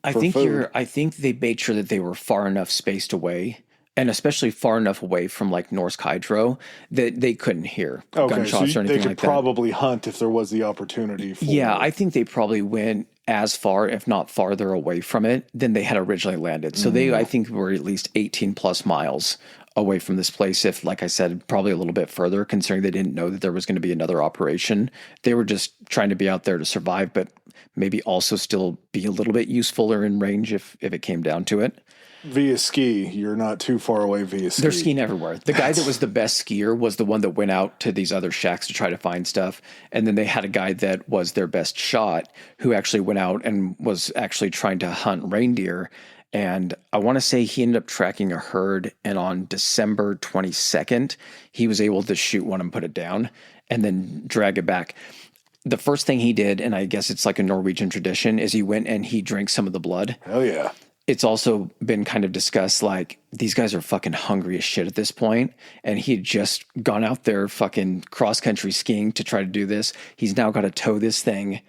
I think they made sure that they were far enough spaced away, and especially far enough away from like Norsk Hydro that they couldn't hear gunshots or anything like that. They could probably hunt if there was the opportunity for Yeah, I think they probably went as far, if not farther away from it than they had originally landed. So they, I think, were at least 18 plus miles away from this place. If, like I said, probably a little bit further, considering they didn't know that there was going to be another operation. They were just trying to be out there to survive, but maybe also still be a little bit useful or in range if it came down to it. Via ski, you're not too far away via ski. They're skiing everywhere. The guy that was the best skier was the one that went out to these other shacks to try to find stuff. And then they had a guy that was their best shot who actually went out and was actually trying to hunt reindeer. And I want to say he ended up tracking a herd. And on December 22nd, he was able to shoot one and put it down and then drag it back. The first thing he did, and I guess it's like a Norwegian tradition, is he went and he drank some of the blood. Hell yeah. It's also been kind of discussed, like, these guys are fucking hungry as shit at this point, and he had just gone out there fucking cross-country skiing to try to do this. He's now got to tow this thing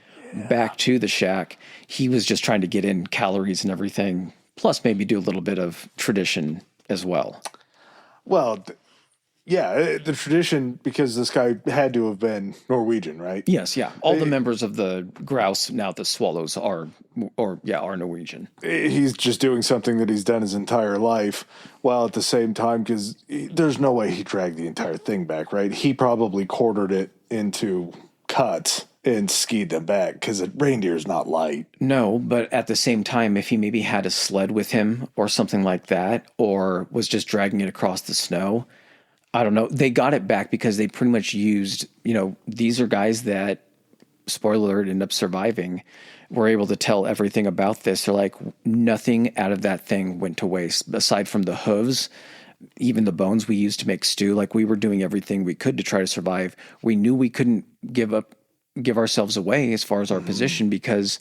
back to the shack. He was just trying to get in calories and everything, plus maybe do a little bit of tradition as well. Well, yeah, the tradition, because this guy had to have been Norwegian, right? Yes, yeah. All the members of the grouse, now the swallows, are Norwegian. He's just doing something that he's done his entire life, while at the same time, because there's no way he dragged the entire thing back, right? He probably quartered it into cuts and skied them back, because a reindeer is not light. No, but at the same time, if he maybe had a sled with him or something like that, or was just dragging it across the snow, I don't know. They got it back because they pretty much used, these are guys that, spoiler alert, end up surviving. Were able to tell everything about this. They're like, nothing out of that thing went to waste aside from the hooves, even the bones we used to make stew. Like, we were doing everything we could to try to survive. We knew we couldn't give ourselves away as far as our position, because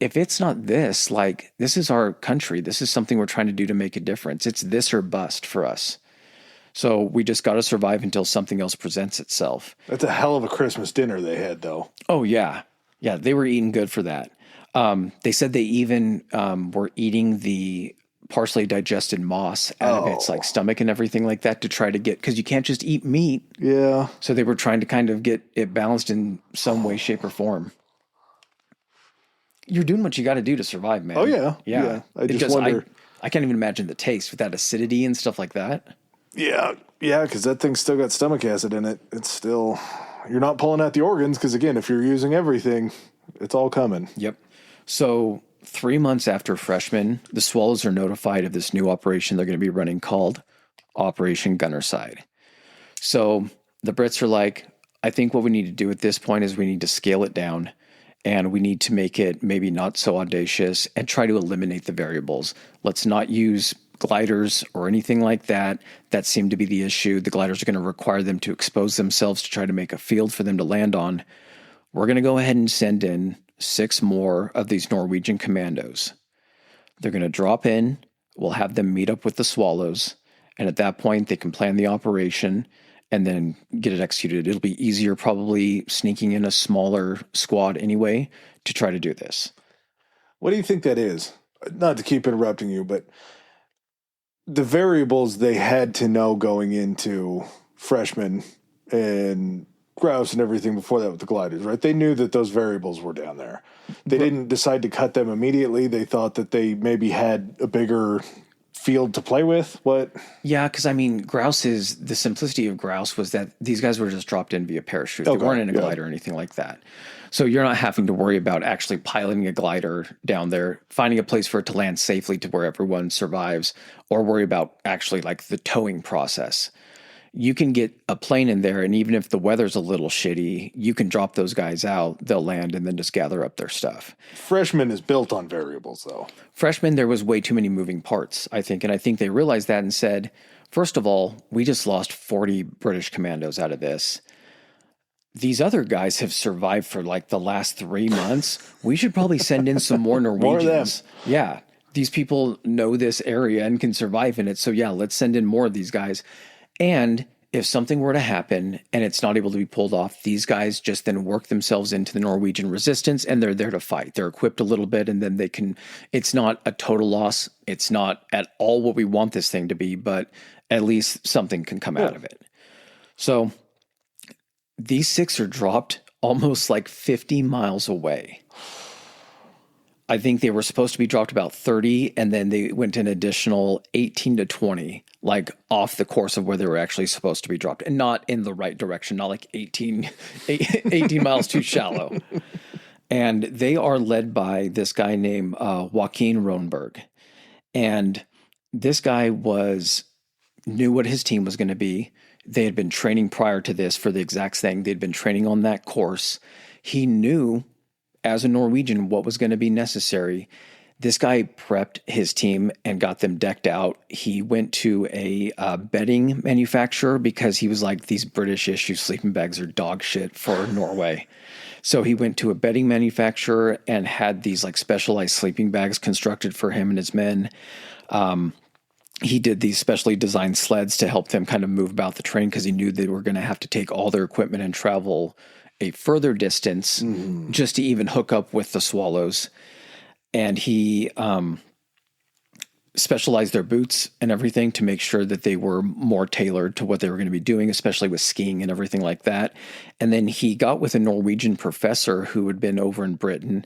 if it's not this, like, this is our country. This is something we're trying to do to make a difference. It's this or bust for us. So we just got to survive until something else presents itself. That's a hell of a Christmas dinner they had, though. Oh, yeah. Yeah, they were eating good for that. They said they even were eating the partially digested moss out of its like stomach and everything like that to try to get, because you can't just eat meat. Yeah. So they were trying to kind of get it balanced in some way, shape, or form. You're doing what you got to do to survive, man. Oh, yeah. Yeah. I just wonder. I can't even imagine the taste with that acidity and stuff like that. Yeah, because that thing's still got stomach acid in it. It's still, you're not pulling out the organs, because again, if you're using everything, it's all coming. Yep. So 3 months after Freshman, the Swallows are notified of this new operation they're going to be running called Operation Gunnerside. So the Brits are like, I think what we need to do at this point is we need to scale it down, and we need to make it maybe not so audacious and try to eliminate the variables. Let's not use gliders or anything like that. That seemed to be the issue. The gliders are going to require them to expose themselves to try to make a field for them to land on. We're going to go ahead and send in 6 more of these Norwegian commandos. They're going to drop in. We'll have them meet up with the Swallows. And at that point, they can plan the operation and then get it executed. It'll be easier probably sneaking in a smaller squad anyway to try to do this. What do you think that is? Not to keep interrupting you, but the variables they had to know going into Freshman and grouse and everything before that with the gliders, right? They knew that those variables were down there. They didn't decide to cut them immediately. They thought that they maybe had a bigger field to play with. What? Yeah, because I mean, the simplicity of grouse was that these guys were just dropped in via parachute. They weren't in a glider or anything like that. So you're not having to worry about actually piloting a glider down there, finding a place for it to land safely to where everyone survives, or worry about actually like the towing process. You can get a plane in there, and even if the weather's a little shitty, you can drop those guys out, they'll land, and then just gather up their stuff. Freshman is built on variables, though. Freshman, there was way too many moving parts, I think, and I think they realized that and said, first of all, we just lost 40 British commandos out of this. These other guys have survived for like the last 3 months. We should probably send in some more Norwegians. More of them. Yeah. These people know this area and can survive in it. So yeah, let's send in more of these guys. And if something were to happen and it's not able to be pulled off, these guys just then work themselves into the Norwegian resistance, and they're there to fight. They're equipped a little bit, and then they can, it's not a total loss. It's not at all what we want this thing to be, but at least something can come out of it. So these 6 are dropped almost like 50 miles away. I think they were supposed to be dropped about 30, and then they went an additional 18 to 20, like off the course of where they were actually supposed to be dropped, and not in the right direction, not like 18 miles too shallow. And they are led by this guy named Joaquin Ronberg. And this guy knew what his team was going to be. They had been training prior to this for the exact thing. They'd been training on that course. He knew, as a Norwegian, what was going to be necessary. This guy prepped his team and got them decked out. He went to a bedding manufacturer because he was like, these British issue sleeping bags are dog shit for Norway. So he went to a bedding manufacturer and had these like specialized sleeping bags constructed for him and his men. He did these specially designed sleds to help them kind of move about the train because he knew they were going to have to take all their equipment and travel a further distance just to even hook up with the Swallows. And he specialized their boots and everything to make sure that they were more tailored to what they were going to be doing, especially with skiing and everything like that. And then he got with a Norwegian professor who had been over in Britain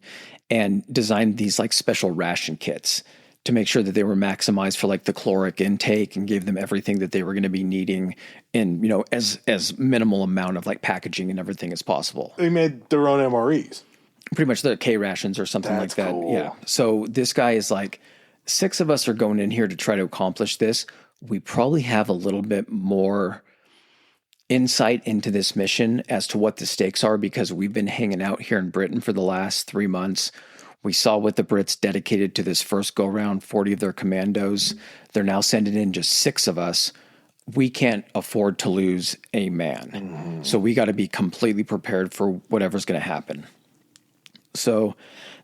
and designed these like special ration kits to make sure that they were maximized for like the caloric intake and gave them everything that they were going to be needing in, you know, as minimal amount of like packaging and everything as possible. They made their own MREs. Pretty much the K rations or something like that. Cool. Yeah. So this guy is like, 6 of us are going in here to try to accomplish this. We probably have a little bit more insight into this mission as to what the stakes are because we've been hanging out here in Britain for the last 3 months. We saw what the Brits dedicated to this first go round, 40 of their commandos. They're now sending in just 6 of us. We can't afford to lose a man. So we got to be completely prepared for whatever's going to happen. So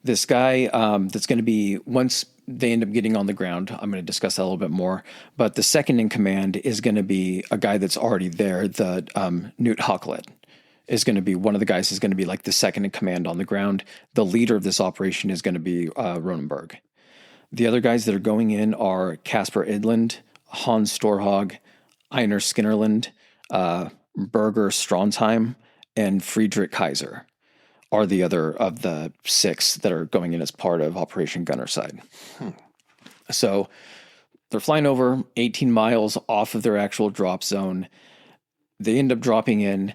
this guy that's going to be, once they end up getting on the ground, I'm going to discuss that a little bit more, but the second in command is going to be a guy that's already there. The Knut Hucklet is going to be one of the guys is going to be like the second in command on the ground. The leader of this operation is going to be Ronenberg. The other guys that are going in are Casper Idland, Hans Storhag, Einar Skinnerland, Berger Stronsheim, and Friedrich Kaiser are the other of the 6 that are going in as part of Operation Gunnerside. So they're flying over 18 miles off of their actual drop zone. They end up dropping in.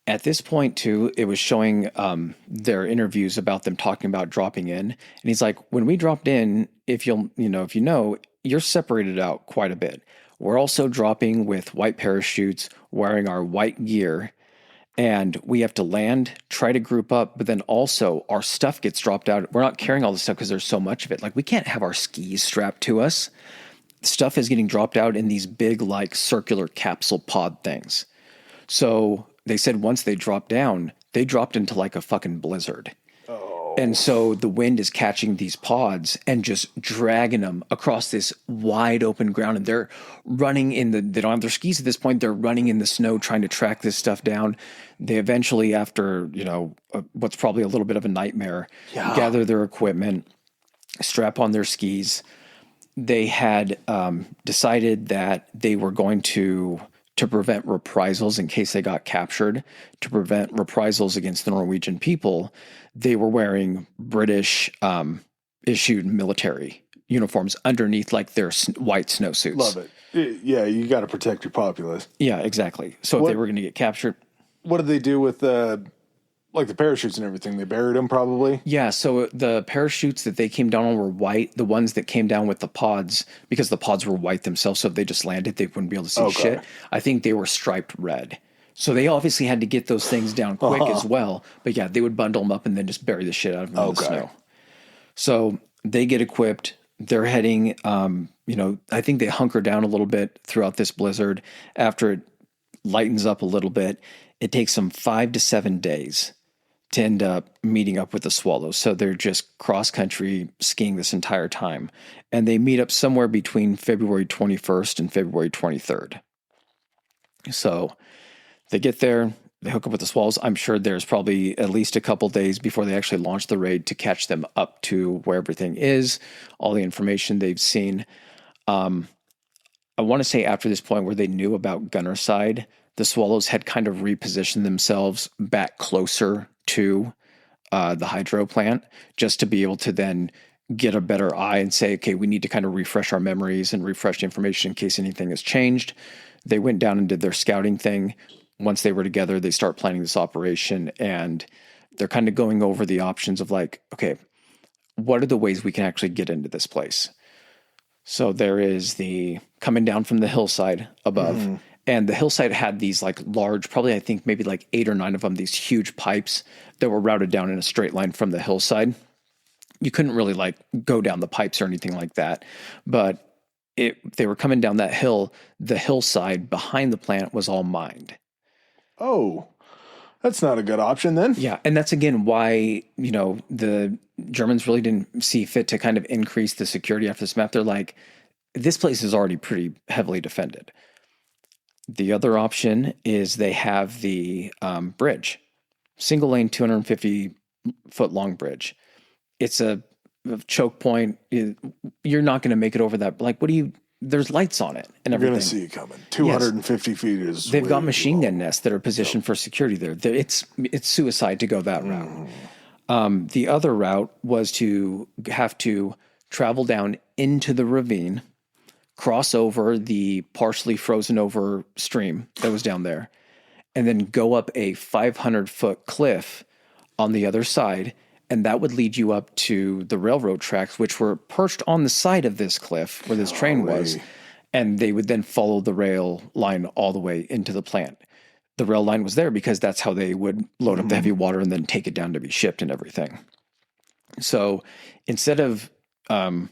At this point, too, it was showing their interviews about them talking about dropping in. And he's like, when we dropped in, if you know, you're separated out quite a bit. We're also dropping with white parachutes, wearing our white gear, and we have to land, try to group up, but then also our stuff gets dropped out. We're not carrying all this stuff because there's so much of it. Like we can't have our skis strapped to us. Stuff is getting dropped out in these big like circular capsule pod things. So they said once they dropped down, they dropped into like a fucking blizzard. And so the wind is catching these pods and just dragging them across this wide open ground. And they're running they don't have their skis at this point. They're running in the snow trying to track this stuff down. They eventually, after, what's probably a little bit of a nightmare, gather their equipment, strap on their skis. They had decided that they were going to prevent reprisals in case they got captured, to prevent reprisals against the Norwegian people, they were wearing British issued military uniforms underneath like their white snowsuits. Love it. Yeah, you got to protect your populace. Yeah, exactly. So if they were going to get captured. What did they do with the parachutes and everything? They buried them probably? Yeah, so the parachutes that they came down on were white. The ones that came down with the pods, because the pods were white themselves, so if they just landed, they wouldn't be able to see shit. I think they were striped red. So they obviously had to get those things down quick as well. But yeah, they would bundle them up and then just bury the shit out of them in the snow. So they get equipped. They're heading, I think they hunker down a little bit throughout this blizzard. After it lightens up a little bit, it takes them 5 to 7 days to end up meeting up with the Swallows. So they're just cross-country skiing this entire time. And they meet up somewhere between February 21st and February 23rd. So they get there, they hook up with the Swallows. I'm sure there's probably at least a couple days before they actually launch the raid to catch them up to where everything is, all the information they've seen. I want to say after this point where they knew about Gunnerside, the Swallows had kind of repositioned themselves back closer to the hydro plant, just to be able to then get a better eye and say, okay, we need to kind of refresh our memories and refresh information in case anything has changed. They went down and did their scouting thing. Once they were together, they start planning this operation, and they're kind of going over the options of like, okay, what are the ways we can actually get into this place? So there is the coming down from the hillside above, and the hillside had these like large, probably I think maybe like 8 or 9 of them, these huge pipes that were routed down in a straight line from the hillside. You couldn't really like go down the pipes or anything like that, but they were coming down that hill. The hillside behind the plant was all mined. Oh, that's not a good option then. Yeah, and that's again why, the Germans really didn't see fit to kind of increase the security after this map. They're like, this place is already pretty heavily defended. The other option is they have the bridge, single lane, 250-foot long bridge. It's a choke point. You're not going to make it over that. Like, there's lights on it and everything. You're going to see it coming. 250 feet is. They've got machine gun nests that are positioned for security there. It's suicide to go that route. The other route was to have to travel down into the ravine, cross over the partially frozen over stream that was down there, and then go up a 500-foot cliff on the other side. And that would lead you up to the railroad tracks, which were perched on the side of this cliff where this train was. And they would then follow the rail line all the way into the plant. The rail line was there because that's how they would load up the heavy water and then take it down to be shipped and everything. So instead of Ronenberg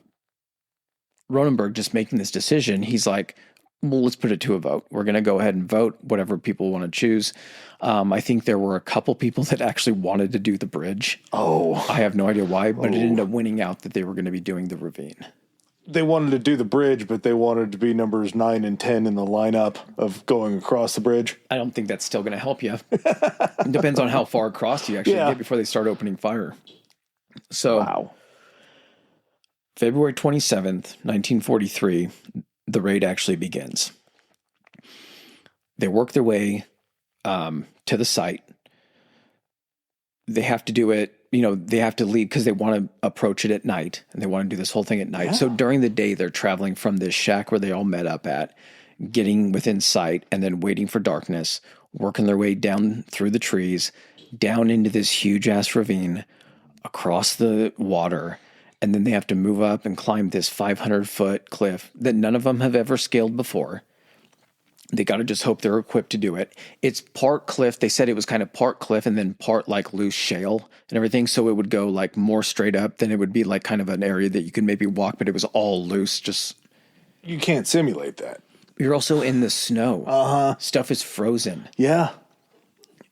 just making this decision, he's like, well, let's put it to a vote. We're going to go ahead and vote whatever people want to choose. I think there were a couple people that actually wanted to do the bridge. Oh. I have no idea why, but it ended up winning out that they were going to be doing the ravine. They wanted to do the bridge, but they wanted to be numbers 9 and 10 in the lineup of going across the bridge. I don't think that's still going to help you. It depends on how far across you actually get before they start opening fire. So, wow. February 27th, 1943, the raid actually begins. They work their way to the site. They have to do it, they have to leave because they want to approach it at night, and they want to do this whole thing at night. Yeah. So during the day, they're traveling from this shack where they all met up at, getting within sight, and then waiting for darkness, working their way down through the trees, down into this huge-ass ravine, across the water, and then they have to move up and climb this 500-foot cliff that none of them have ever scaled before. They got to just hope they're equipped to do it. It's part cliff. They said it was kind of part cliff and then part like loose shale and everything. So it would go like more straight up than it would be like kind of an area that you could maybe walk, but it was all loose. Just you can't simulate that. You're also in the snow. Stuff is frozen. Yeah.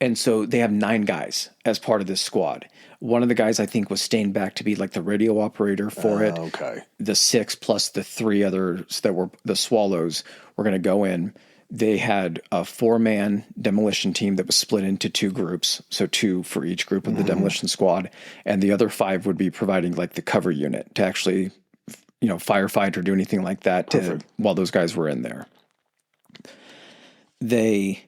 And so they have 9 guys as part of this squad. One of the guys I think was staying back to be like the radio operator for it. Okay. The 6 plus the 3 others that were the Swallows were going to go in. They had a 4-man demolition team that was split into 2 groups. So 2 for each group of the demolition squad. And the other 5 would be providing like the cover unit to actually, firefight or do anything like that while those guys were in there. They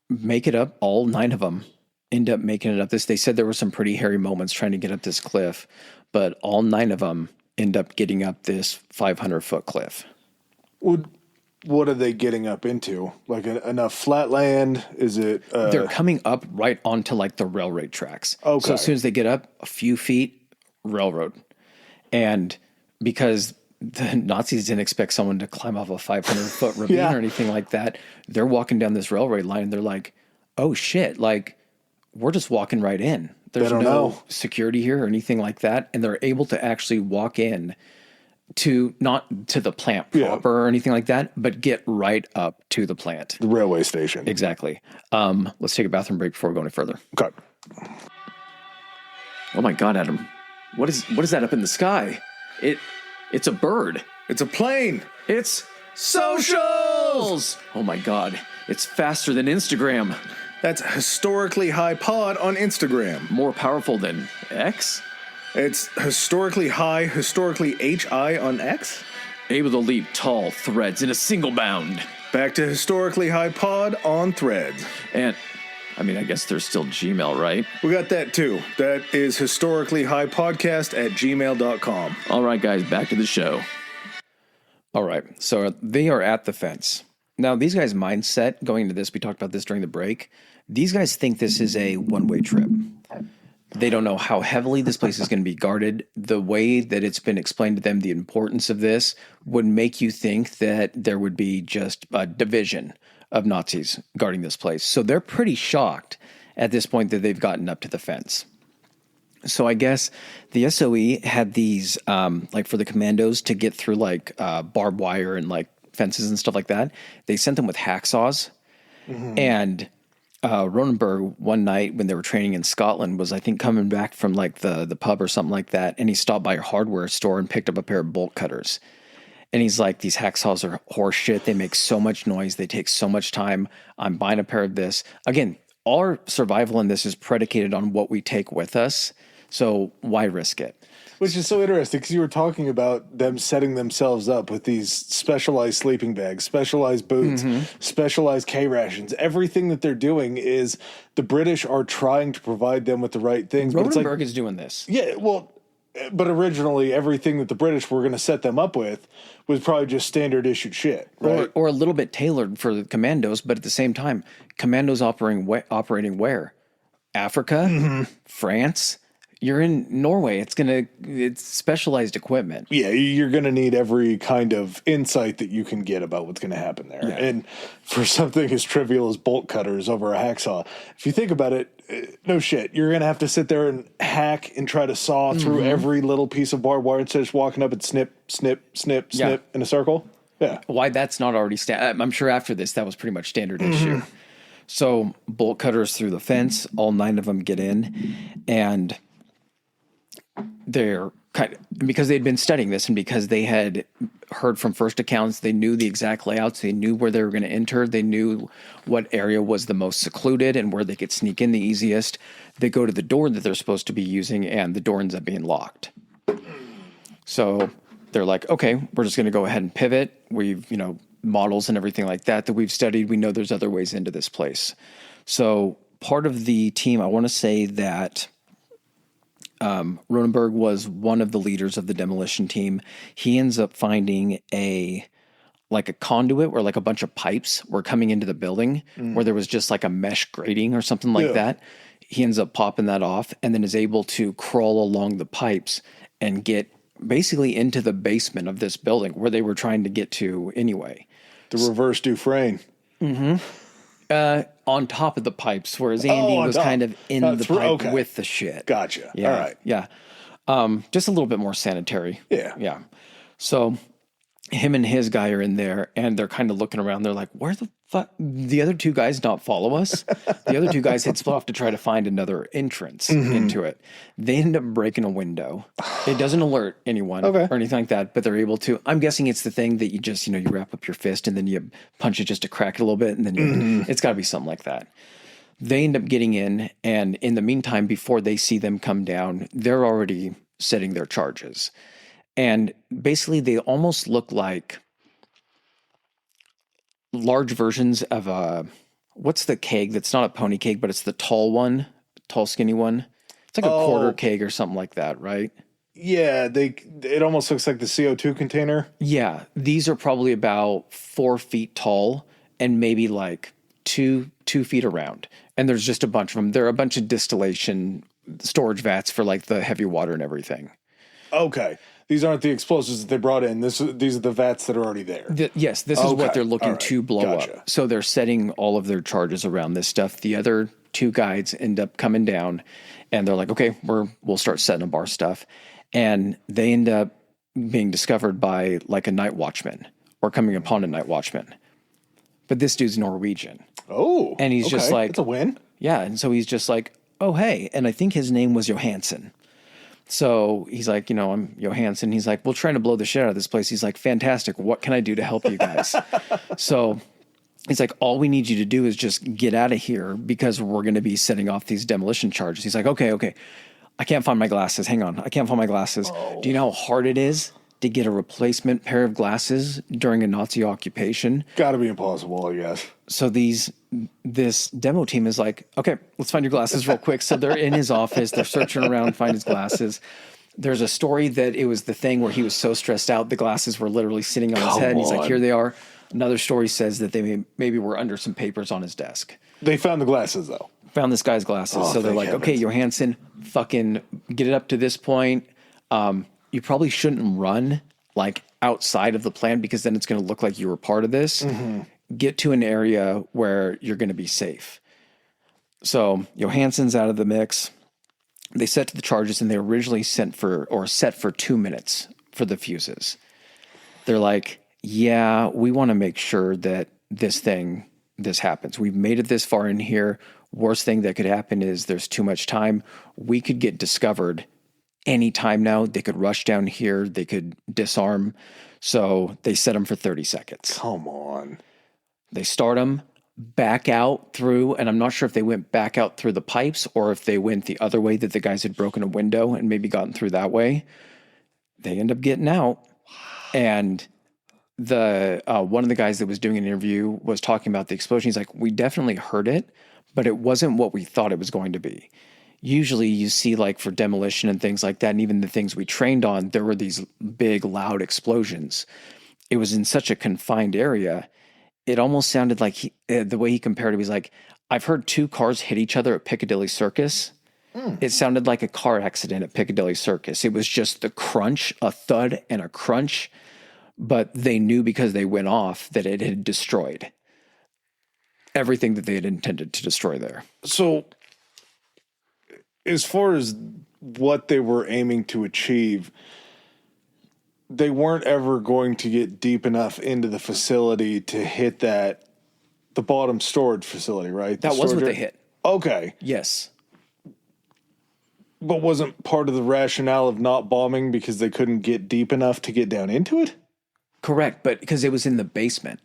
make it up, all 9 of them end up making it up this. They said there were some pretty hairy moments trying to get up this cliff, but all 9 of them end up getting up this 500-foot cliff. What are they getting up into? Like enough flat land? Is it? They're coming up right onto like the railroad tracks. Okay. So as soon as they get up a few feet, railroad. And because the Nazis didn't expect someone to climb off a 500-foot ravine or anything like that, they're walking down this railroad line and they're like, oh shit, like we're just walking right in. There's no security here or anything like that. And they're able to actually walk in to not to the plant proper or anything like that, but get right up to the plant. The railway station. Exactly. Let's take a bathroom break before we go any further. Okay. Oh my God, Adam. What is that up in the sky? It's a bird. It's a plane. It's socials. Oh my God. It's faster than Instagram. That's historically high pod on Instagram. More powerful than X? It's historically high, historically HI on X. Able to leap tall threads in a single bound. Back to historically high pod on Threads. And I mean, I guess there's still Gmail, right? We got that too. That is historicallyhighpodcast@gmail.com. All right, guys, back to the show. All right, so they are at the fence. Now, these guys' mindset going into this, we talked about this during the break. These guys think this is a one-way trip. They don't know how heavily this place is going to be guarded. The way that it's been explained to them, the importance of this would make you think that there would be just a division of Nazis guarding this place. So they're pretty shocked at this point that they've gotten up to the fence. So I guess the SOE had these, like for the commandos to get through like barbed wire and like fences and stuff like that. They sent them with hacksaws. And Ronenberg one night when they were training in Scotland was, I think, coming back from like the pub or something like that. And he stopped by a hardware store and picked up a pair of bolt cutters. And he's like, these hacksaws are horse shit. They make so much noise. They take so much time. I'm buying a pair of this. Again, our survival in this is predicated on what we take with us. So why risk it? Which is so interesting because you were talking about them setting themselves up with these specialized sleeping bags, specialized boots, specialized K rations. Everything that they're doing is the British are trying to provide them with the right things. Ronenberg is doing this. Yeah, well, but originally everything that the British were going to set them up with was probably just standard issued shit, right? Or a little bit tailored for the commandos, but at the same time, commandos operating where? Africa, France. You're in Norway. It's specialized equipment. Yeah, you're going to need every kind of insight that you can get about what's going to happen there. Yeah. And for something as trivial as bolt cutters over a hacksaw, if you think about it, no shit, you're going to have to sit there and hack and try to saw through every little piece of barbed wire instead of just walking up and snip, snip, snip, snip in a circle. Yeah. Why that's not already I'm sure after this, that was pretty much standard issue. So bolt cutters through the fence, all 9 of them get in, and they're kind of, because they'd been studying this and because they had heard from first accounts, they knew the exact layouts. They knew where they were going to enter. They knew what area was the most secluded and where they could sneak in the easiest. They go to the door that they're supposed to be using and the door ends up being locked. So they're like, okay, we're just going to go ahead and pivot. We've, models and everything like that we've studied. We know there's other ways into this place. So part of the team, I want to say that Ronenberg was one of the leaders of the demolition team. He ends up finding a conduit where like a bunch of pipes were coming into the building where there was just like a mesh grating or something like that. He ends up popping that off and then is able to crawl along the pipes and get basically into the basement of this building where they were trying to get to anyway. The reverse Dufresne. On top of the pipes, whereas Andy was kind of in the pipe with the shit. Gotcha. Yeah. All right. Yeah. Just a little bit more sanitary. Yeah. Yeah. So him and his guy are in there and they're kind of looking around. They're like, where the fuck? The other 2 guys not follow us? The other 2 guys head off to try to find another entrance into it. They end up breaking a window. It doesn't alert anyone or anything like that, but they're able to. I'm guessing it's the thing that you just, you wrap up your fist and then you punch it just to crack it a little bit and then it's got to be something like that. They end up getting in, and in the meantime, before they see them come down, they're already setting their charges. And basically, they almost look like large versions of what's the keg that's not a pony keg, but it's the tall one, tall, skinny one. It's like a quarter keg or something like that, right? Yeah, it almost looks like the CO2 container. Yeah, these are probably about 4 feet tall and maybe like 2 feet around. And there's just a bunch of them. There are a bunch of distillation storage vats for like the heavy water and everything. Okay. These aren't the explosives that they brought in. These are the vats that are already there. Yes, this is what they're looking to blow up. So they're setting all of their charges around this stuff. The other 2 guides end up coming down, and they're like, okay, we'll start setting up our stuff. And they end up being discovered by like a night watchman or coming upon a night watchman. But this dude's Norwegian. Oh. And he's just like... It's a win. Yeah, and so he's just like, oh, hey. And I think his name was Johansson. So he's like, I'm Johansson. He's like, we're trying to blow the shit out of this place. He's like, fantastic. What can I do to help you guys? So he's like, all we need you to do is just get out of here because we're going to be setting off these demolition charges. He's like, okay. I can't find my glasses. Hang on. I can't find my glasses. Oh. Do you know how hard it is to get a replacement pair of glasses during a Nazi occupation. Gotta be impossible, I guess. So this demo team is like, okay, let's find your glasses real quick. So they're in his office. They're searching around, find his glasses. There's a story that it was the thing where he was so stressed out, the glasses were literally sitting on his head. And he's like, here they are. Another story says that they maybe were under some papers on his desk. They found the glasses, though. Found this guy's glasses. Oh, so they're like, heavens. okay, Johansson, fucking get it up to this point. You probably shouldn't run like outside of the plan because then it's going to look like you were part of this. Mm-hmm. Get to an area where you're going to be safe. So Johansson's out of the mix. They set to the charges and they originally set for 2 minutes for the fuses. They're like, yeah, we want to make sure that this happens. We've made it this far in here. Worst thing that could happen is there's too much time. We could get discovered any time now. They could rush down here. They could disarm. So they set them for 30 seconds. Come on. They start them, back out through, and I'm not sure if they went back out through the pipes or if they went the other way that the guys had broken a window and maybe gotten through that way. They end up getting out. And the one of the guys that was doing an interview was talking about the explosion. He's like, we definitely heard it, but it wasn't what we thought it was going to be. Usually you see like for demolition and things like that, and even the things we trained on, there were these big, loud explosions. It was in such a confined area. It almost sounded like the way he compared it, he's like, I've heard 2 cars hit each other at Piccadilly Circus. It sounded like a car accident at Piccadilly Circus. It was just the crunch, a thud and a crunch, but they knew because they went off that it had destroyed everything that they had intended to destroy there. So as far as what they were aiming to achieve, they weren't ever going to get deep enough into the facility to hit the bottom storage facility, right? That was what they hit. Okay. Yes. But wasn't part of the rationale of not bombing because they couldn't get deep enough to get down into it? Correct, but because it was in the basement.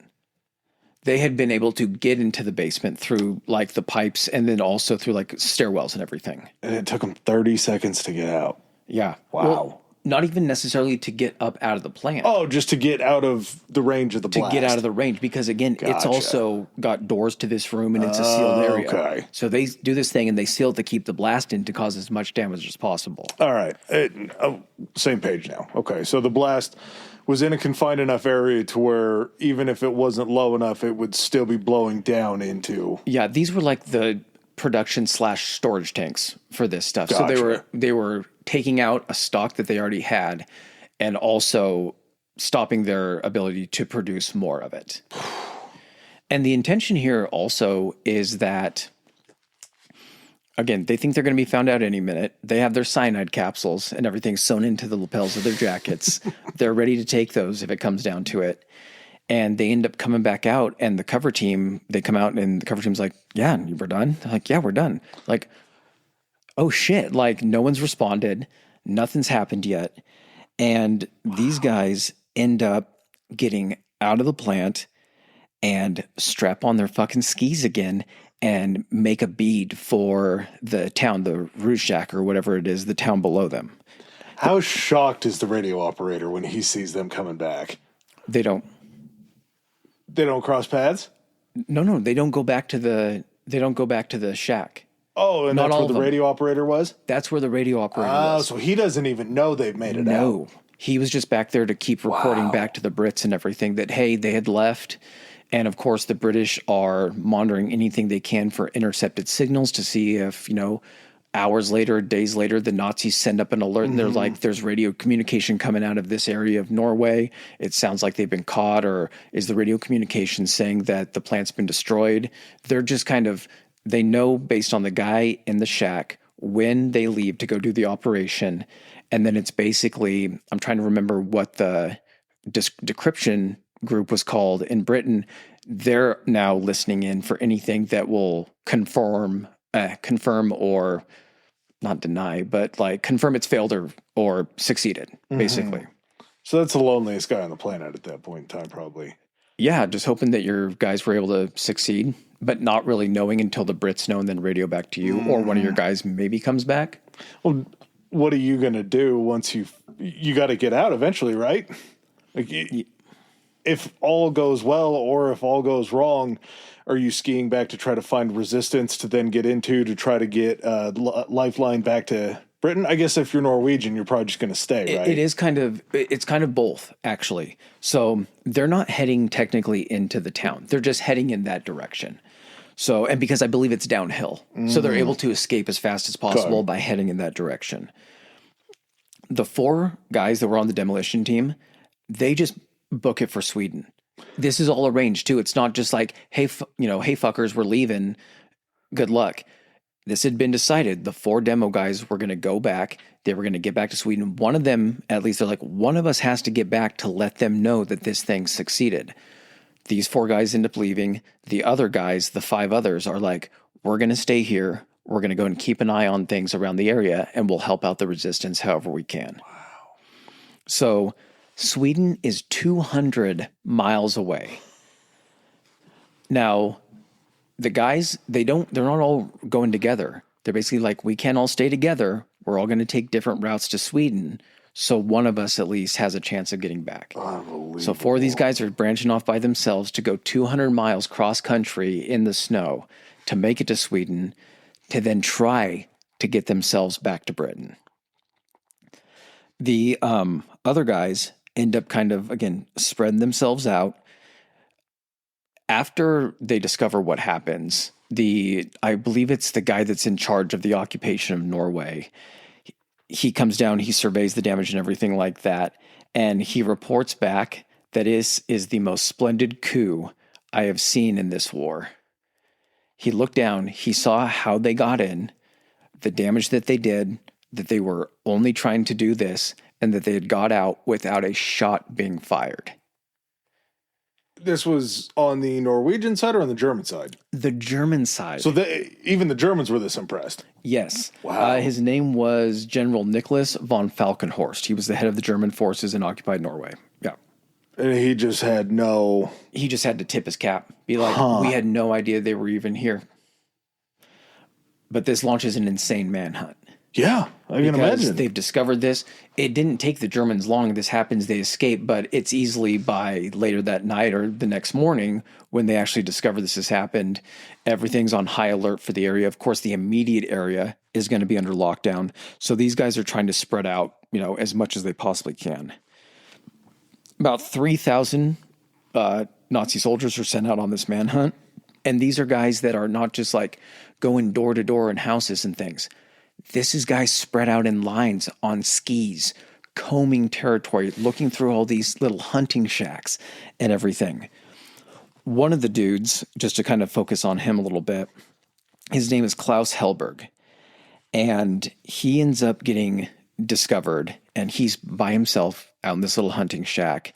They had been able to get into the basement through like the pipes and then also through like stairwells and everything. And it took them 30 seconds to get out. Yeah. Wow. Well, not even necessarily to get up out of the plant. Oh, just to get out of the range of the blast. To get out of the range, because again, It's Gotcha. Also got doors to this room and it's a sealed area. Okay. So they do this thing and they seal it to keep the blast in to cause as much damage as possible. All right. Same page now. Okay. So the blast was in a confined enough area to where even if it wasn't low enough, it would still be blowing down into. Yeah, these were like the production / storage tanks for this stuff. Gotcha. So they were taking out a stock that they already had and also stopping their ability to produce more of it. And the intention here also is that, again, they think they're going to be found out any minute. They have their cyanide capsules and everything sewn into the lapels of their jackets. They're ready to take those if it comes down to it. And they end up coming back out, and the cover team, they come out and the cover team's like, yeah, we're done. They're like, yeah, we're done. Like, oh shit. Like no one's responded. Nothing's happened yet. And these guys end up getting out of the plant and strap on their fucking skis again and make a bead for the town, the Rouge or whatever it is, the town below them. How shocked is the radio operator when he sees them coming back? They don't cross paths? No, they don't go back to the shack. Oh, and Not that's all where of the them. radio operator was? That's where the radio operator Oh, was. so he doesn't even know they've made it out. No, he was just back there to keep reporting back to the Brits and everything that, hey, they had left. And of course, the British are monitoring anything they can for intercepted signals to see if, hours later, days later, the Nazis send up an alert and they're like, there's radio communication coming out of this area of Norway. It sounds like they've been caught, or is the radio communication saying that the plant's been destroyed? They're just they know based on the guy in the shack when they leave to go do the operation. And then it's basically, I'm trying to remember what the decryption group was called in Britain. They're now listening in for anything that will confirm or not deny, but like confirm it's failed or succeeded, basically. So that's the loneliest guy on the planet at that point in time, probably. Yeah, just hoping that your guys were able to succeed, but not really knowing until the Brits know and then radio back to you, or one of your guys maybe comes back. Well, what are you going to do once you you got to get out eventually, right? Like, if all goes well or if all goes wrong, are you skiing back to try to find resistance to then get into to try to get a lifeline back to Britain? I guess if you're Norwegian, you're probably just going to stay, right? It's kind of both, actually. So they're not heading technically into the town. They're just heading in that direction. So, and because I believe it's downhill, so they're able to escape as fast as possible by heading in that direction. The 4 guys that were on the demolition team, they just book it for Sweden. This is all arranged too. It's not just like, hey, hey fuckers, we're leaving. Good luck. This had been decided. The 4 demo guys were going to go back. They were going to get back to Sweden. One of them, at least they're like, one of us has to get back to let them know that this thing succeeded. These 4 guys end up leaving. The other guys, the 5 others, are like, we're going to stay here. We're going to go and keep an eye on things around the area, and we'll help out the resistance however we can. Wow. So Sweden is 200 miles away. Now, the guys, they're not all going together. They're basically like, we can't all stay together. We're all going to take different routes to Sweden. So one of us at least has a chance of getting back. So 4 of these guys are branching off by themselves to go 200 miles cross country in the snow to make it to Sweden, to then try to get themselves back to Britain. The other guys end up kind of, again, spreading themselves out. After they discover what happens, I believe it's the guy that's in charge of the occupation of Norway. He comes down, he surveys the damage and everything like that, and he reports back that is the most splendid coup I have seen in this war. He looked down, he saw how they got in, the damage that they did, that they were only trying to do this, and that they had got out without a shot being fired. This was on the Norwegian side or on the German side? The German side. So even the Germans were this impressed? Yes. Wow. His name was General Nicholas von Falkenhorst. He was the head of the German forces in occupied Norway. Yeah. And he just had to tip his cap. Be like, we had no idea they were even here. But this launches an insane manhunt. Yeah, I can imagine. They've discovered this. It didn't take the Germans long. This happens, they escape, but it's easily by later that night or the next morning when they actually discover this has happened. Everything's on high alert for the area. Of course, the immediate area is going to be under lockdown. So these guys are trying to spread out, as much as they possibly can. About 3,000 Nazi soldiers are sent out on this manhunt. And these are guys that are not just like going door to door in houses and things. This is guys spread out in lines on skis, combing territory, looking through all these little hunting shacks and everything. One of the dudes, just to kind of focus on him a little bit, his name is Klaus Hellberg. And he ends up getting discovered, and he's by himself out in this little hunting shack,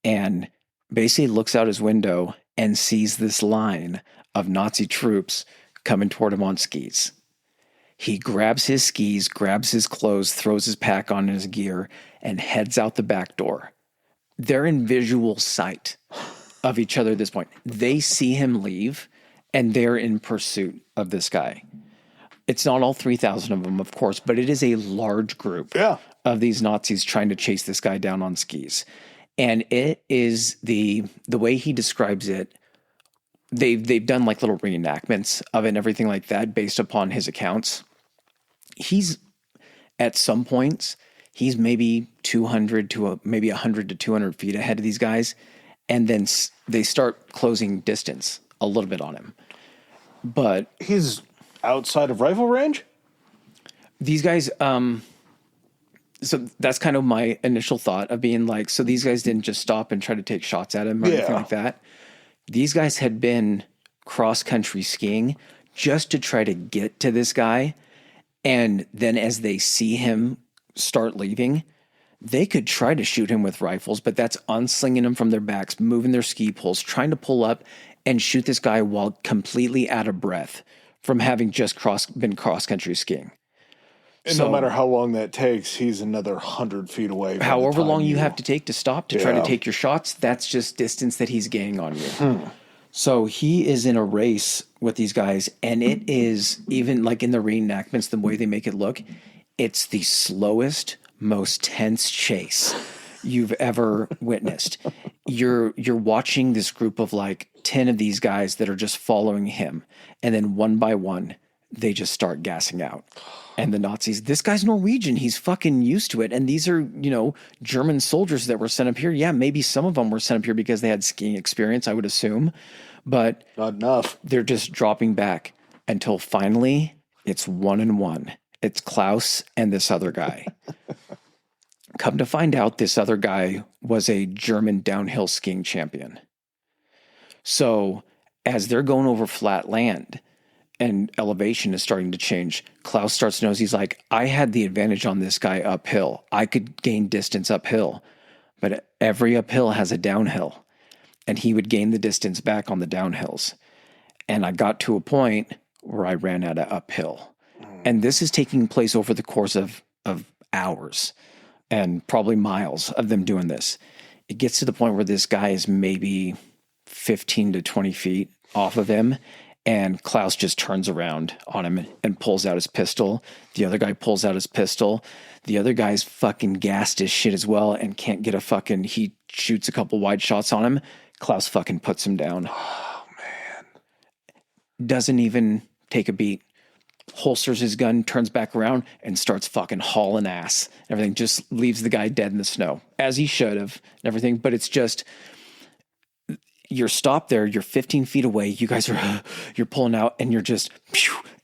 and basically looks out his window and sees this line of Nazi troops coming toward him on skis. He grabs his skis, grabs his clothes, throws his pack on his gear, and heads out the back door. They're in visual sight of each other at this point. They see him leave, and they're in pursuit of this guy. It's not all 3,000 of them, of course, but it is a large group of these Nazis trying to chase this guy down on skis. And it is the way he describes it. They've done like little reenactments of it and everything like that based upon his accounts. He's at some points, he's maybe 200 to maybe 100 to 200 feet ahead of these guys. And then they start closing distance a little bit on him. But he's outside of rifle range? These guys, so that's kind of my initial thought of being like, so these guys didn't just stop and try to take shots at him or anything like that. These guys had been cross-country skiing just to try to get to this guy. And then as they see him start leaving, they could try to shoot him with rifles, but that's unslinging them from their backs, moving their ski poles, trying to pull up and shoot this guy while completely out of breath from having just been cross-country skiing. And so, no matter how long that takes, he's another 100 feet away. However long you have to take to stop to try to take your shots, that's just distance that he's gaining on you. So he is in a race with these guys, and it is, even like in the reenactments, the way they make it look, it's the slowest, most tense chase you've ever witnessed. You're watching this group of like 10 of these guys that are just following him, and then one by one they just start gassing out. And the Nazis, this guy's Norwegian, he's fucking used to it. And these are, German soldiers that were sent up here. Yeah, maybe some of them were sent up here because they had skiing experience, I would assume, but not enough. They're just dropping back until finally it's 1-1. It's Klaus and this other guy. Come to find out, this other guy was a German downhill skiing champion. So as they're going over flat land and elevation is starting to change, Klaus starts to notice, he's like, I had the advantage on this guy uphill. I could gain distance uphill, but every uphill has a downhill, and he would gain the distance back on the downhills. And I got to a point where I ran out of uphill. And this is taking place over the course of hours and probably miles of them doing this. It gets to the point where this guy is maybe 15 to 20 feet off of him, and Klaus just turns around on him and pulls out his pistol. The other guy pulls out his pistol. The other guy's fucking gassed as shit as well and can't get he shoots a couple wide shots on him. Klaus fucking puts him down. Oh, man. Doesn't even take a beat. Holsters his gun, turns back around, and starts fucking hauling ass. Everything, just leaves the guy dead in the snow, as he should have, and everything. But it's just, you're stopped there, you're 15 feet away, you guys are, you're pulling out, and you're just,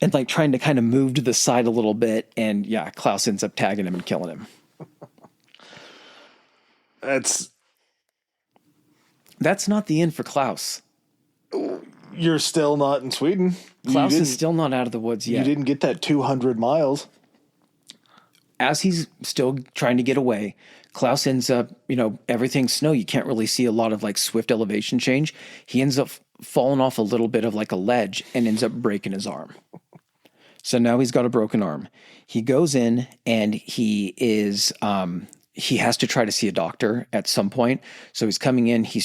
and like trying to kind of move to the side a little bit, and yeah, Klaus ends up tagging him and killing him. That's not the end for Klaus. You're still not in Sweden. Klaus is still not out of the woods yet. You didn't get that 200 miles. As he's still trying to get away, Klaus ends up, everything's snow. You can't really see a lot of like swift elevation change. He ends up falling off a little bit of like a ledge and ends up breaking his arm. So now he's got a broken arm. He goes in and he has to try to see a doctor at some point. So he's coming in, he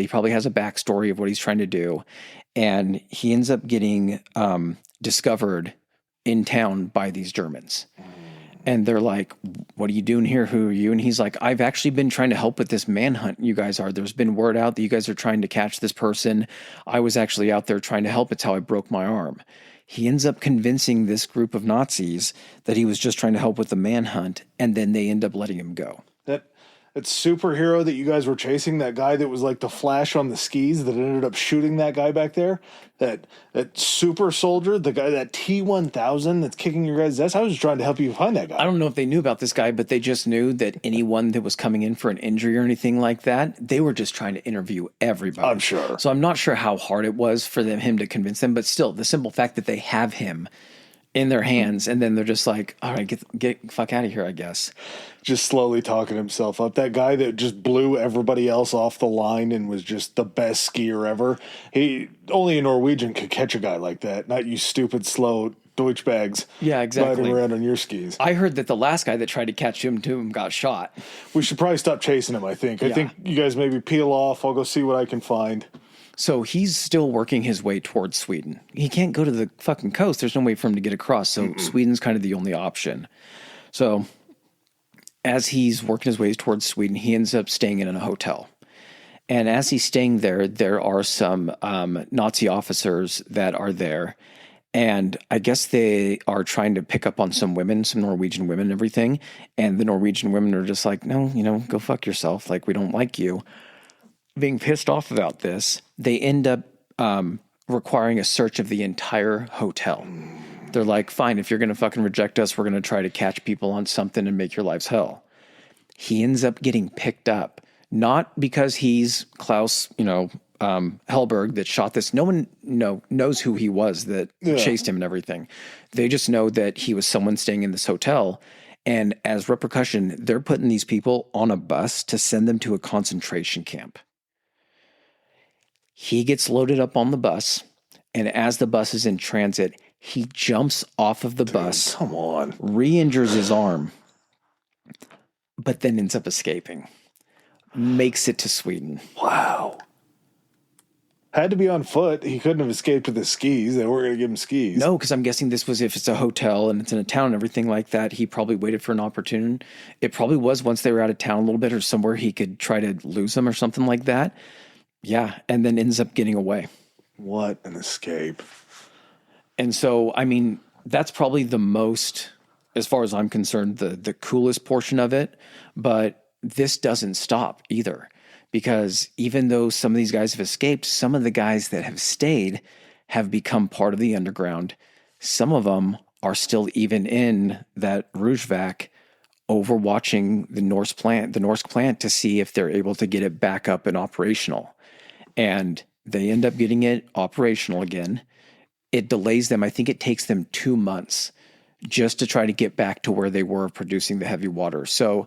probably has a backstory of what he's trying to do. And he ends up getting discovered in town by these Germans. And they're like, what are you doing here? Who are you? And he's like, I've actually been trying to help with this manhunt you guys are. There's been word out that you guys are trying to catch this person. I was actually out there trying to help. It's how I broke my arm. He ends up convincing this group of Nazis that he was just trying to help with the manhunt, and then they end up letting him go. That superhero that you guys were chasing, that guy that was like the Flash on the skis that ended up shooting that guy back there, that super soldier, the guy, that T-1000 that's kicking your guys' ass, I was just trying to help you find that guy. I don't know if they knew about this guy, but they just knew that anyone that was coming in for an injury or anything like that, they were just trying to interview everybody. I'm sure. So I'm not sure how hard it was for him to convince them, but still, the simple fact that they have him in their hands, and then they're just like, all right, get fuck out of here, I guess. Just slowly talking himself up. That guy that just blew everybody else off the line and was just the best skier ever. Only a Norwegian could catch a guy like that, not you stupid, slow Deutsch bags. Yeah, exactly. Riding around on your skis. I heard that the last guy that tried to catch him got shot. We should probably stop chasing him, I think. Yeah. I think you guys maybe peel off. I'll go see what I can find. So he's still working his way towards Sweden. He can't go to the fucking coast. There's no way for him to get across. So Sweden's kind of the only option. So as he's working his way towards Sweden, he ends up staying in a hotel. And as he's staying there, there are some Nazi officers that are there. And I guess they are trying to pick up on some Norwegian women and everything. And the Norwegian women are just like, no, go fuck yourself. Like, we don't like you. Being pissed off about this, they end up requiring a search of the entire hotel. They're like, fine, if you're going to fucking reject us, we're going to try to catch people on something and make your lives hell. He ends up getting picked up, not because he's Klaus, Hellberg that shot this. No one knows who he was that chased him and everything. They just know that he was someone staying in this hotel. And as repercussion, they're putting these people on a bus to send them to a concentration camp. He gets loaded up on the bus, and as the bus is in transit, he jumps off of the bus. Come on. Re-injures his arm, but then ends up escaping. Makes it to Sweden. Wow. Had to be on foot. He couldn't have escaped with his skis. They weren't going to give him skis. No, because I'm guessing this was if it's a hotel and it's in a town and everything like that, he probably waited for an opportunity. It probably was once they were out of town a little bit or somewhere he could try to lose them or something like that. Yeah, and then ends up getting away. What an escape. And so, I mean, that's probably the most, as far as I'm concerned, the coolest portion of it. But this doesn't stop either. Because even though some of these guys have escaped, some of the guys that have stayed have become part of the underground. Some of them are still even in that Rujvac overwatching the Norse plant to see if they're able to get it back up and operational. And they end up getting it operational again. It delays them. I think it takes them 2 months just to try to get back to where they were producing the heavy water. So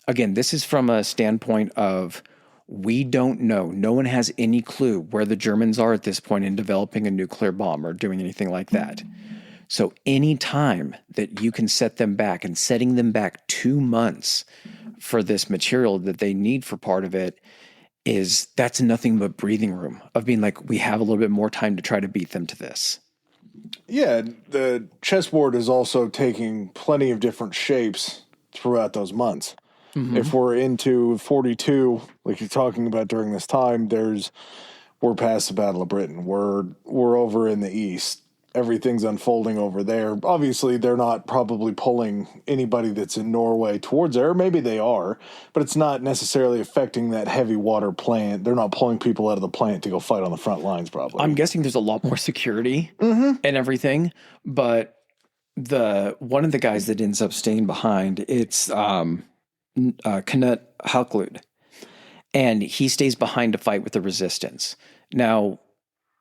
again, this is from a standpoint of we don't know. No one has any clue where the Germans are at this point in developing a nuclear bomb or doing anything like that. So any time that you can set them back, and setting them back 2 months for this material that they need for part of it, that's nothing but breathing room of being like, we have a little bit more time to try to beat them to this. Yeah, the chessboard is also taking plenty of different shapes throughout those months. Mm-hmm. If we're into 42, like you're talking about during this time, we're past the Battle of Britain. We're over in the east. Everything's unfolding over there. Obviously, they're not probably pulling anybody that's in Norway towards there. Maybe they are, but it's not necessarily affecting that heavy water plant. They're not pulling people out of the plant to go fight on the front lines, probably. I'm guessing there's a lot more security and everything, but one of the guys that ends up staying behind, it's Knut Halklud, and he stays behind to fight with the resistance. Now,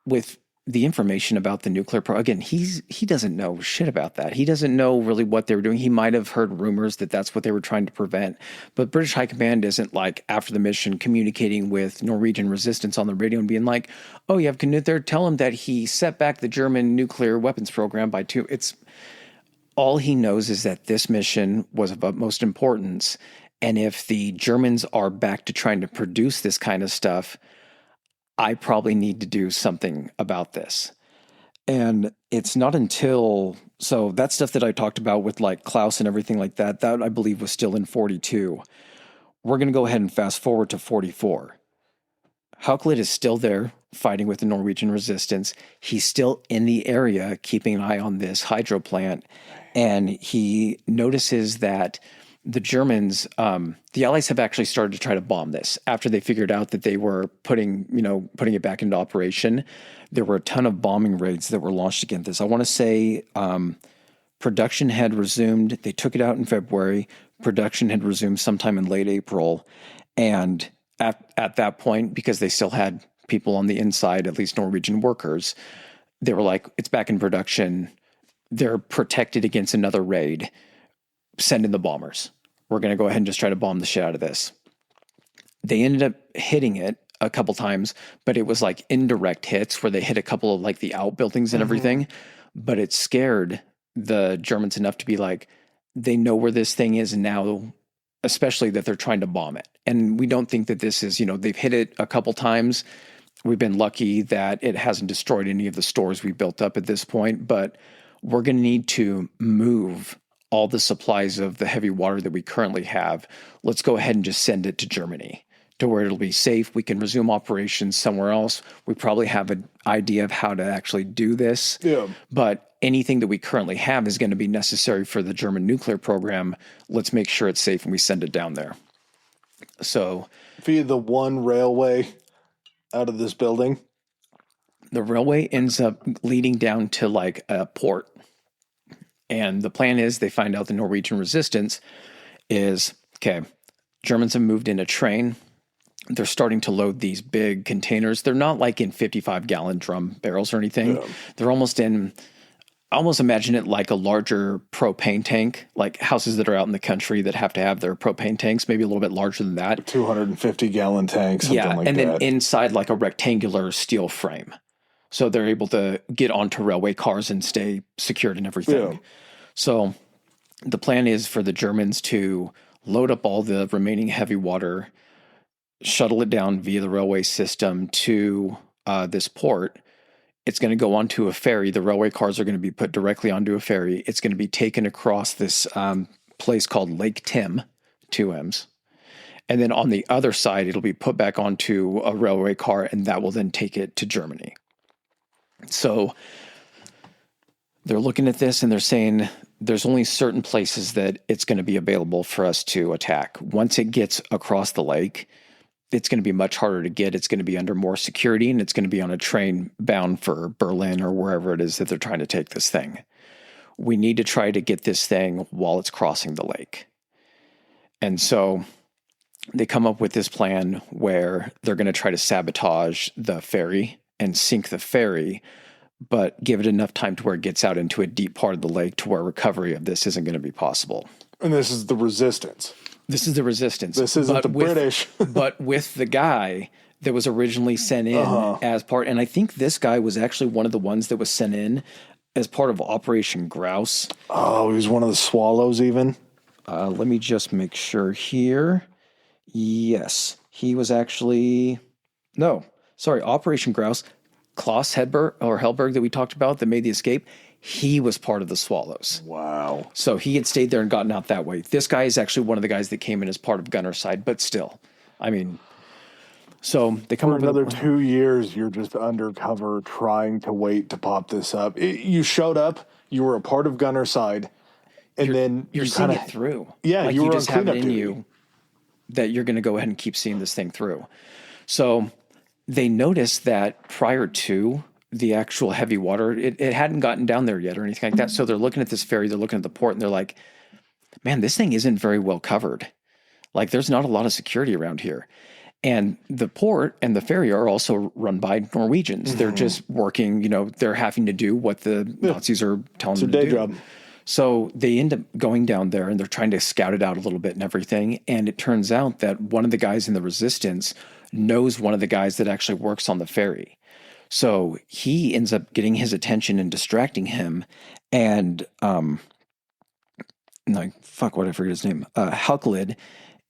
with the information about the nuclear again, he doesn't know shit about that. He doesn't know really what they were doing. He might have heard rumors that that's what they were trying to prevent, but British High Command isn't like after the mission communicating with Norwegian resistance on the radio and being like, "Oh, you have Knut there. Tell him that he set back the German nuclear weapons program by 2." It's all he knows is that this mission was of utmost importance. And if the Germans are back to trying to produce this kind of stuff, I probably need to do something about this. And it's not until, so that stuff that I talked about with like Klaus and everything like that I believe was still in 42. We're going to go ahead and fast forward to 44. Halklid is still there fighting with the Norwegian resistance. He's still in the area keeping an eye on this hydro plant. And he notices that the Germans, the Allies have actually started to try to bomb this after they figured out that they were putting it back into operation. There were a ton of bombing raids that were launched against this. I want to say production had resumed. They took it out in February. Production had resumed sometime in late April. And at that point, because they still had people on the inside, at least Norwegian workers, they were like, it's back in production. They're protected against another raid. Send in the bombers. We're going to go ahead and just try to bomb the shit out of this. They ended up hitting it a couple times, but it was like indirect hits where they hit a couple of like the outbuildings and everything. But it scared the Germans enough to be like, they know where this thing is now, especially that they're trying to bomb it. And we don't think that this is, they've hit it a couple times. We've been lucky that it hasn't destroyed any of the stores we built up at this point, but we're going to need to move all the supplies of the heavy water that we currently have. Let's go ahead and just send it to Germany to where it'll be safe. We can resume operations somewhere else. We probably have an idea of how to actually do this. Yeah. But anything that we currently have is going to be necessary for the German nuclear program. Let's make sure it's safe when we send it down there. So via the one railway out of this building, the railway ends up leading down to like a port. And the plan is they find out the Norwegian resistance is, okay, Germans have moved in a train. They're starting to load these big containers. They're not like in 55-gallon drum barrels or anything. Yeah. They're almost imagine it like a larger propane tank, like houses that are out in the country that have to have their propane tanks, maybe a little bit larger than that. 250-gallon tank, something like that. And then inside like a rectangular steel frame. So they're able to get onto railway cars and stay secured and everything. Yeah. So the plan is for the Germans to load up all the remaining heavy water, shuttle it down via the railway system to this port. It's going to go onto a ferry. The railway cars are going to be put directly onto a ferry. It's going to be taken across this place called Lake Tim, 2 M's. And then on the other side, it'll be put back onto a railway car, and that will then take it to Germany. So they're looking at this and they're saying there's only certain places that it's going to be available for us to attack. Once it gets across the lake, it's going to be much harder to get. It's going to be under more security, and it's going to be on a train bound for Berlin or wherever it is that they're trying to take this thing. We need to try to get this thing while it's crossing the lake. And so they come up with this plan where they're going to try to sabotage the ferry and sink the ferry, but give it enough time to where it gets out into a deep part of the lake to where recovery of this isn't going to be possible. And this is the resistance. This is the resistance. This isn't the British. But with the guy that was originally sent in as part, and I think this guy was actually one of the ones that was sent in as part of Operation Grouse. Oh, he was one of the Swallows even? Let me just make sure here. Yes, he was actually, Operation Grouse. Klaus Hellberg that we talked about that made the escape, he was part of the Swallows. Wow. So he had stayed there and gotten out that way. This guy is actually one of the guys that came in as part of Gunnerside, but still, I mean, so they come for up another with 2 years, you're just undercover trying to wait to pop this up. You showed up, you were a part of Gunnerside, and then you're seeing it through. Yeah, like you were just on have cleanup it in duty. you that you're going to go ahead and keep seeing this thing through. So they noticed that prior to the actual heavy water, it hadn't gotten down there yet or anything like that. So they're looking at this ferry, they're looking at the port, and they're like, man, this thing isn't very well covered. Like, there's not a lot of security around here. And the port and the ferry are also run by Norwegians. They're just working, they're having to do what the Nazis are telling them to do. It's a day job. So they end up going down there and they're trying to scout it out a little bit and everything. And it turns out that one of the guys in the resistance knows one of the guys that actually works on the ferry. So he ends up getting his attention and distracting him. And, I forget his name. Hucklid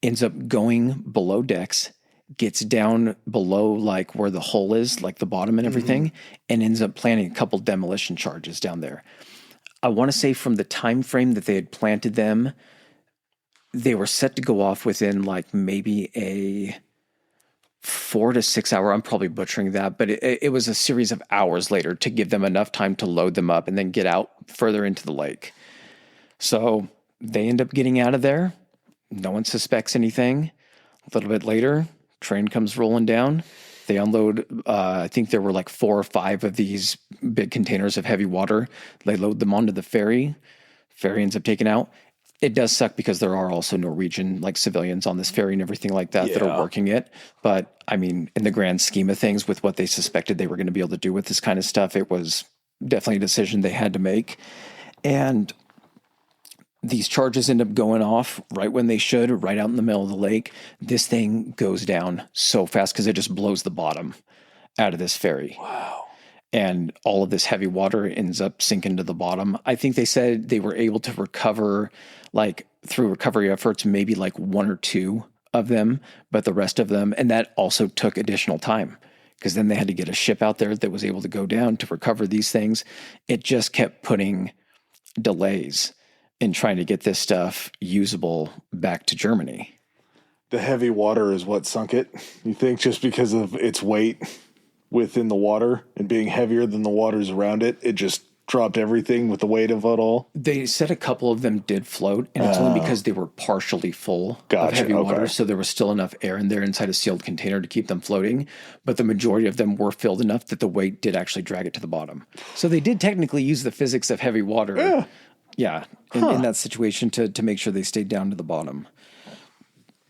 ends up going below decks, gets down below like where the hole is, like the bottom and everything, and ends up planting a couple demolition charges down there. I want to say from the time frame that they had planted them, they were set to go off within like maybe a 4 to 6 hour. I'm probably butchering that, but it was a series of hours later to give them enough time to load them up and then get out further into the lake. So they end up getting out of there. No one suspects anything. A little bit later, train comes rolling down. They unload, I think there were like 4 or 5 of these big containers of heavy water. They load them onto the ferry. Ferry ends up taken out. It does suck because there are also Norwegian like civilians on this ferry and everything like that that are working it. But I mean, in the grand scheme of things, with what they suspected they were going to be able to do with this kind of stuff, it was definitely a decision they had to make. And these charges end up going off right when they should, right out in the middle of the lake. This thing goes down so fast because it just blows the bottom out of this ferry. Wow. And all of this heavy water ends up sinking to the bottom. I think they said they were able to recover, like through recovery efforts, maybe like 1 or 2 of them, but the rest of them, and that also took additional time because then they had to get a ship out there that was able to go down to recover these things. It just kept putting delays in trying to get this stuff usable back to Germany. The heavy water is what sunk it, you think, just because of its weight within the water and being heavier than the waters around it? It just dropped everything with the weight of it all? They said a couple of them did float, and it's only because they were partially full of heavy water, so there was still enough air in there inside a sealed container to keep them floating, but the majority of them were filled enough that the weight did actually drag it to the bottom. So they did technically use the physics of heavy water. Yeah, in that situation to make sure they stayed down to the bottom.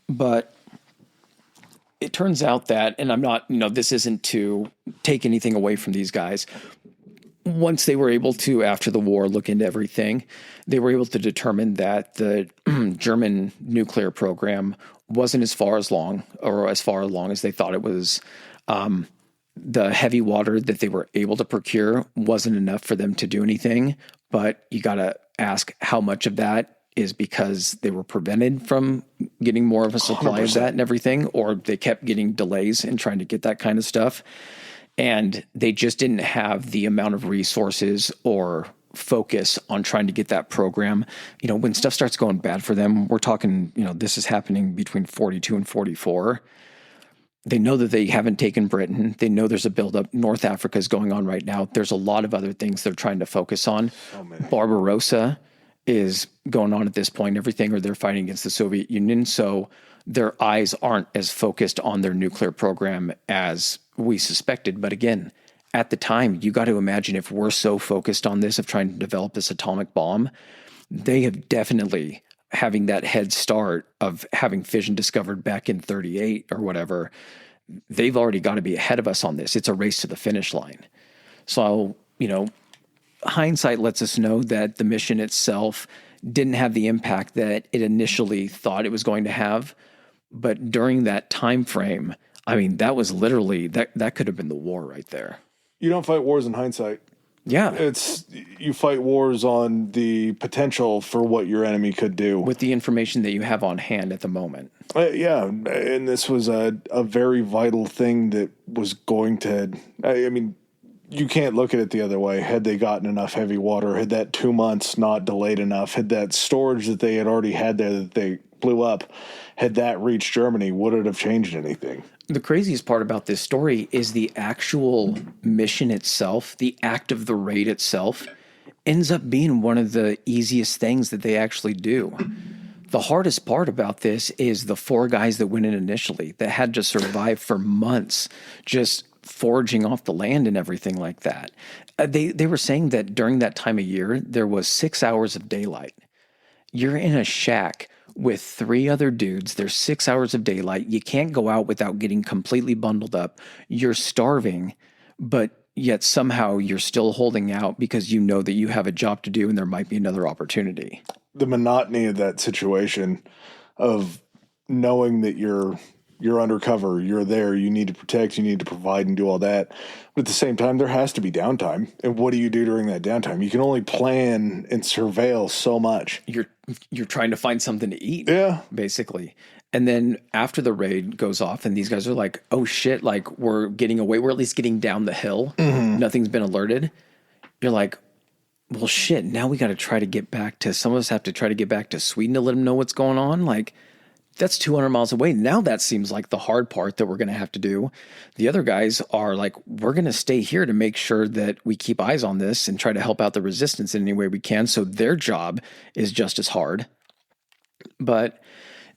But it turns out that, and I'm not, this isn't to take anything away from these guys. Once they were able to, after the war, look into everything, they were able to determine that the German nuclear program wasn't as far along as they thought it was. The heavy water that they were able to procure wasn't enough for them to do anything, but you got to ask how much of that is because they were prevented from getting more of a supply 100%. Of that and everything, or they kept getting delays in trying to get that kind of stuff. And they just didn't have the amount of resources or focus on trying to get that program. When stuff starts going bad for them, we're talking, this is happening between 42 and 44. They know that they haven't taken Britain. They know there's a buildup. North Africa is going on right now. There's a lot of other things they're trying to focus on. Barbarossa is going on at this point, everything, or they're fighting against the Soviet Union. So their eyes aren't as focused on their nuclear program as we suspected. But again, at the time, you got to imagine if we're so focused on this, of trying to develop this atomic bomb, they have definitely having that head start of having fission discovered back in 38 or whatever. They've already got to be ahead of us on this. It's a race to the finish line. So, hindsight lets us know that the mission itself didn't have the impact that it initially thought it was going to have. But during that time frame, that was literally, that could have been the war right there. You don't fight wars in hindsight. Yeah. You fight wars on the potential for what your enemy could do. With the information that you have on hand at the moment. Yeah, and this was a very vital thing that was going to, you can't look at it the other way. Had they gotten enough heavy water, had that 2 months not delayed enough, had that storage that they had already had there that they blew up, had that reached Germany, would it have changed anything? The craziest part about this story is the actual mission itself, the act of the raid itself, ends up being one of the easiest things that they actually do. The hardest part about this is the 4 guys that went in initially that had to survive for months, just foraging off the land and everything like that. They were saying that during that time of year, there was 6 hours of daylight. You're in a shack with 3 other dudes. There's 6 hours of daylight. You can't go out without getting completely bundled up. You're starving, but yet somehow you're still holding out because you know that you have a job to do and there might be another opportunity. The monotony of that situation of knowing that you're undercover, you're there, you need to protect, you need to provide and do all that. But at the same time, there has to be downtime. And what do you do during that downtime? You can only plan and surveil so much. You're trying to find something to eat. Yeah. Basically. And then after the raid goes off and these guys are like, oh shit, like we're getting away. We're at least getting down the hill. Mm-hmm. Nothing's been alerted. You're like, well, shit, now we got to try to get back to, some of us have to try to get back to Sweden to let them know what's going on. Like, that's 200 miles away. Now that seems like the hard part that we're going to have to do. The other guys are like, we're going to stay here to make sure that we keep eyes on this and try to help out the resistance in any way we can. So their job is just as hard. But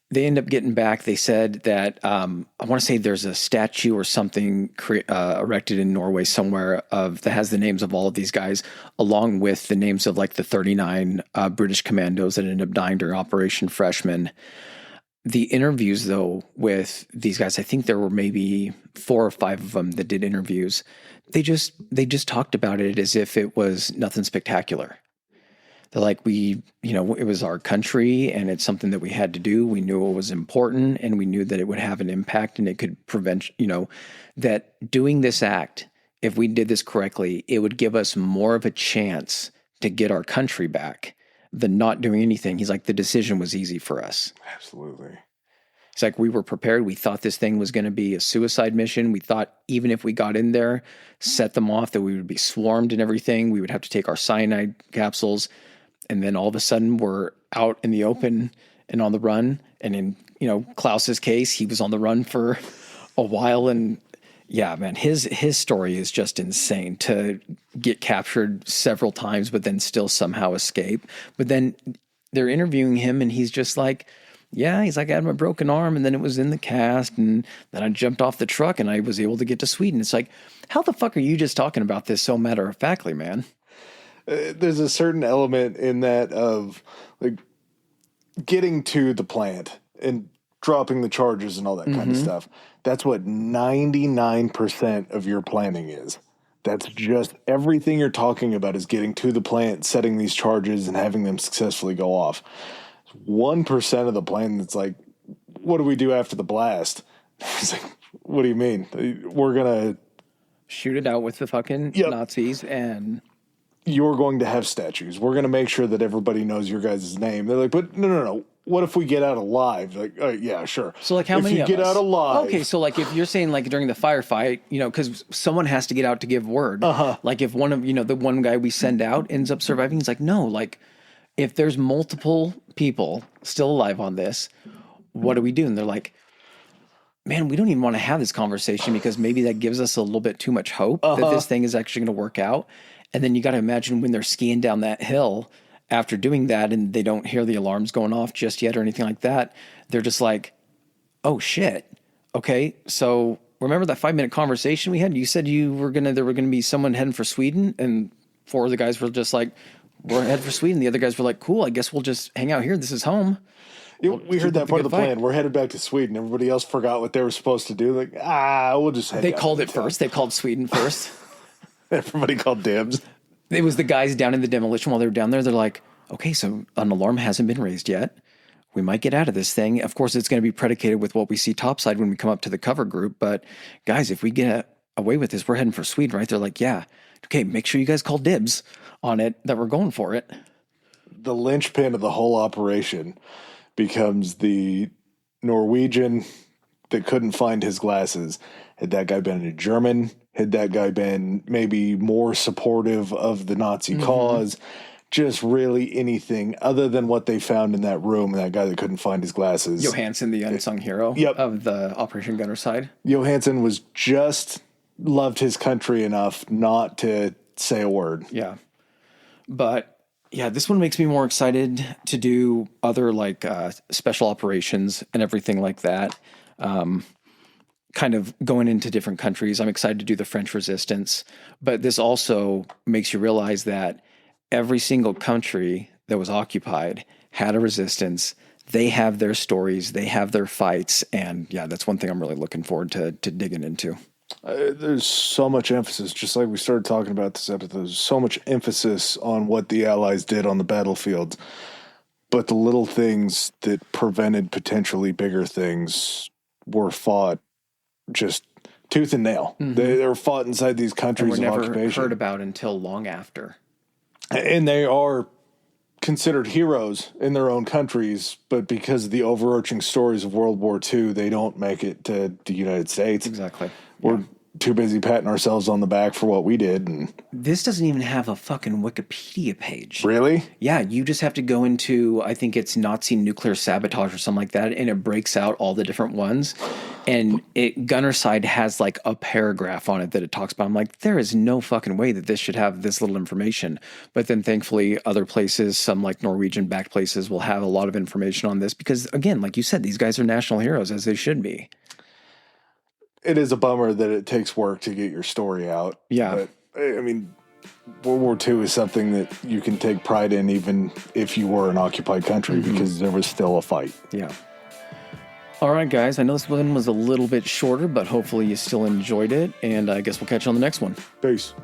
they end up getting back. They said that, I want to say there's a statue or something erected in Norway somewhere that has the names of all of these guys, along with the names of like the 39 British commandos that ended up dying during Operation Freshman. The interviews, though, with these guys, I think there were maybe 4 or 5 of them that did interviews. They just talked about it as if it was nothing spectacular. They're like, it was our country and it's something that we had to do. We knew it was important and we knew that it would have an impact and it could prevent, that doing this act, if we did this correctly, it would give us more of a chance to get our country back than not doing anything. He's like, the decision was easy for us. Absolutely. It's like, we were prepared. We thought this thing was going to be a suicide mission. We thought even if we got in there, set them off, that we would be swarmed and everything. We would have to take our cyanide capsules. And then all of a sudden we're out in the open and on the run. And in, Klaus's case, he was on the run for a while. And yeah, man, his story is just insane, to get captured several times, but then still somehow escape. But then they're interviewing him and he's just like, yeah, he's like, I had my broken arm and then it was in the cast and then I jumped off the truck and I was able to get to Sweden. It's like, how the fuck are you just talking about this so matter-of-factly, man? There's a certain element in that of like getting to the plant and dropping the charges and all that kind of stuff. That's what 99% of your planning is. That's just everything you're talking about is getting to the plant, setting these charges and having them successfully go off. 1% of the plan that's like, what do we do after the blast? It's like, what do you mean? We're going to shoot it out with the fucking Nazis and you're going to have statues. We're going to make sure that everybody knows your guys' name. They're like, but no. what if we get out alive? Like, yeah, sure. So like how if many you of get us? out alive? Okay, so like if you're saying like during the firefight, because someone has to get out to give word. Like if one of the one guy we send out ends up surviving, he's like, no, like if there's multiple people still alive on this, what do we do? And they're like, man, we don't even want to have this conversation because maybe that gives us a little bit too much hope that this thing is actually going to work out. And then you got to imagine when they're skiing down that hill after doing that and they don't hear the alarms going off just yet or anything like that. They're just like, oh shit. Okay. So remember that 5-minute conversation we had? You said there were going to be someone heading for Sweden, and 4 of the guys were just like, we're headed for Sweden. The other guys were like, cool, I guess we'll just hang out here. This is home. We heard that part of the plan. We're headed back to Sweden. Everybody else forgot what they were supposed to do. Like, we'll just hang out. They called it first. They called Sweden first. Everybody called dibs. It was the guys down in the demolition while they were down there. They're like, okay, so an alarm hasn't been raised yet. We might get out of this thing. Of course, it's going to be predicated with what we see topside when we come up to the cover group. But guys, if we get away with this, we're heading for Sweden, right? They're like, yeah. Okay, make sure you guys call dibs on it, that we're going for it. The linchpin of the whole operation becomes the Norwegian that couldn't find his glasses. Had that guy been a German, had that guy been maybe more supportive of the Nazi cause, just really anything other than what they found in that room, and that guy that couldn't find his glasses. Johansson, the unsung hero of the Operation Gunnerside. Johansson was just loved his country enough not to say a word. Yeah. But yeah, this one makes me more excited to do other like special operations and everything like that. Kind of going into different countries. I'm excited to do the French resistance, but this also makes you realize that every single country that was occupied had a resistance. They have their stories, they have their fights. And yeah, that's one thing I'm really looking forward to digging into. There's so much emphasis, just like we started talking about this episode, there's so much emphasis on what the Allies did on the battlefield, but the little things that prevented potentially bigger things were fought just tooth and nail. They were fought inside these countries of occupation. Never heard about until long after. And they are considered heroes in their own countries, but because of the overarching stories of World War II, they don't make it to the United States. Exactly. We're too busy patting ourselves on the back for what we did. And this doesn't even have a fucking Wikipedia page. Really? Yeah, you just have to go into, I think it's Nazi nuclear sabotage or something like that, and it breaks out all the different ones. And Gunnerside has like a paragraph on it that it talks about. I'm like, there is no fucking way that this should have this little information. But then thankfully other places, some like Norwegian backed places, will have a lot of information on this because, again, like you said, these guys are national heroes, as they should be. It is a bummer that it takes work to get your story out. Yeah. But, I mean, World War II is something that you can take pride in even if you were an occupied country because there was still a fight. Yeah. All right, guys. I know this one was a little bit shorter, but hopefully you still enjoyed it. And I guess we'll catch you on the next one. Peace.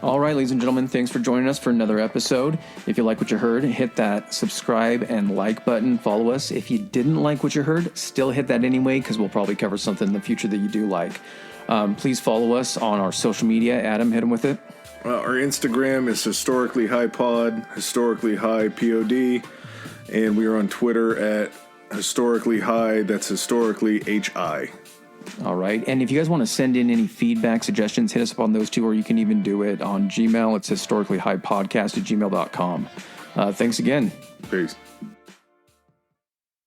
All right, ladies and gentlemen, thanks for joining us for another episode. If you like what you heard, hit that subscribe and like button. Follow us. If you didn't like what you heard, still hit that anyway, because we'll probably cover something in the future that you do like. Please follow us on our social media. Adam, hit them with it. Our Instagram is historically high pod, historically high pod, and we are on Twitter at historically high. That's historically HI. All right. And if you guys want to send in any feedback, suggestions, hit us up on those two, or you can even do it on Gmail. It's historicallyhighpodcast@gmail.com. Thanks again. Peace.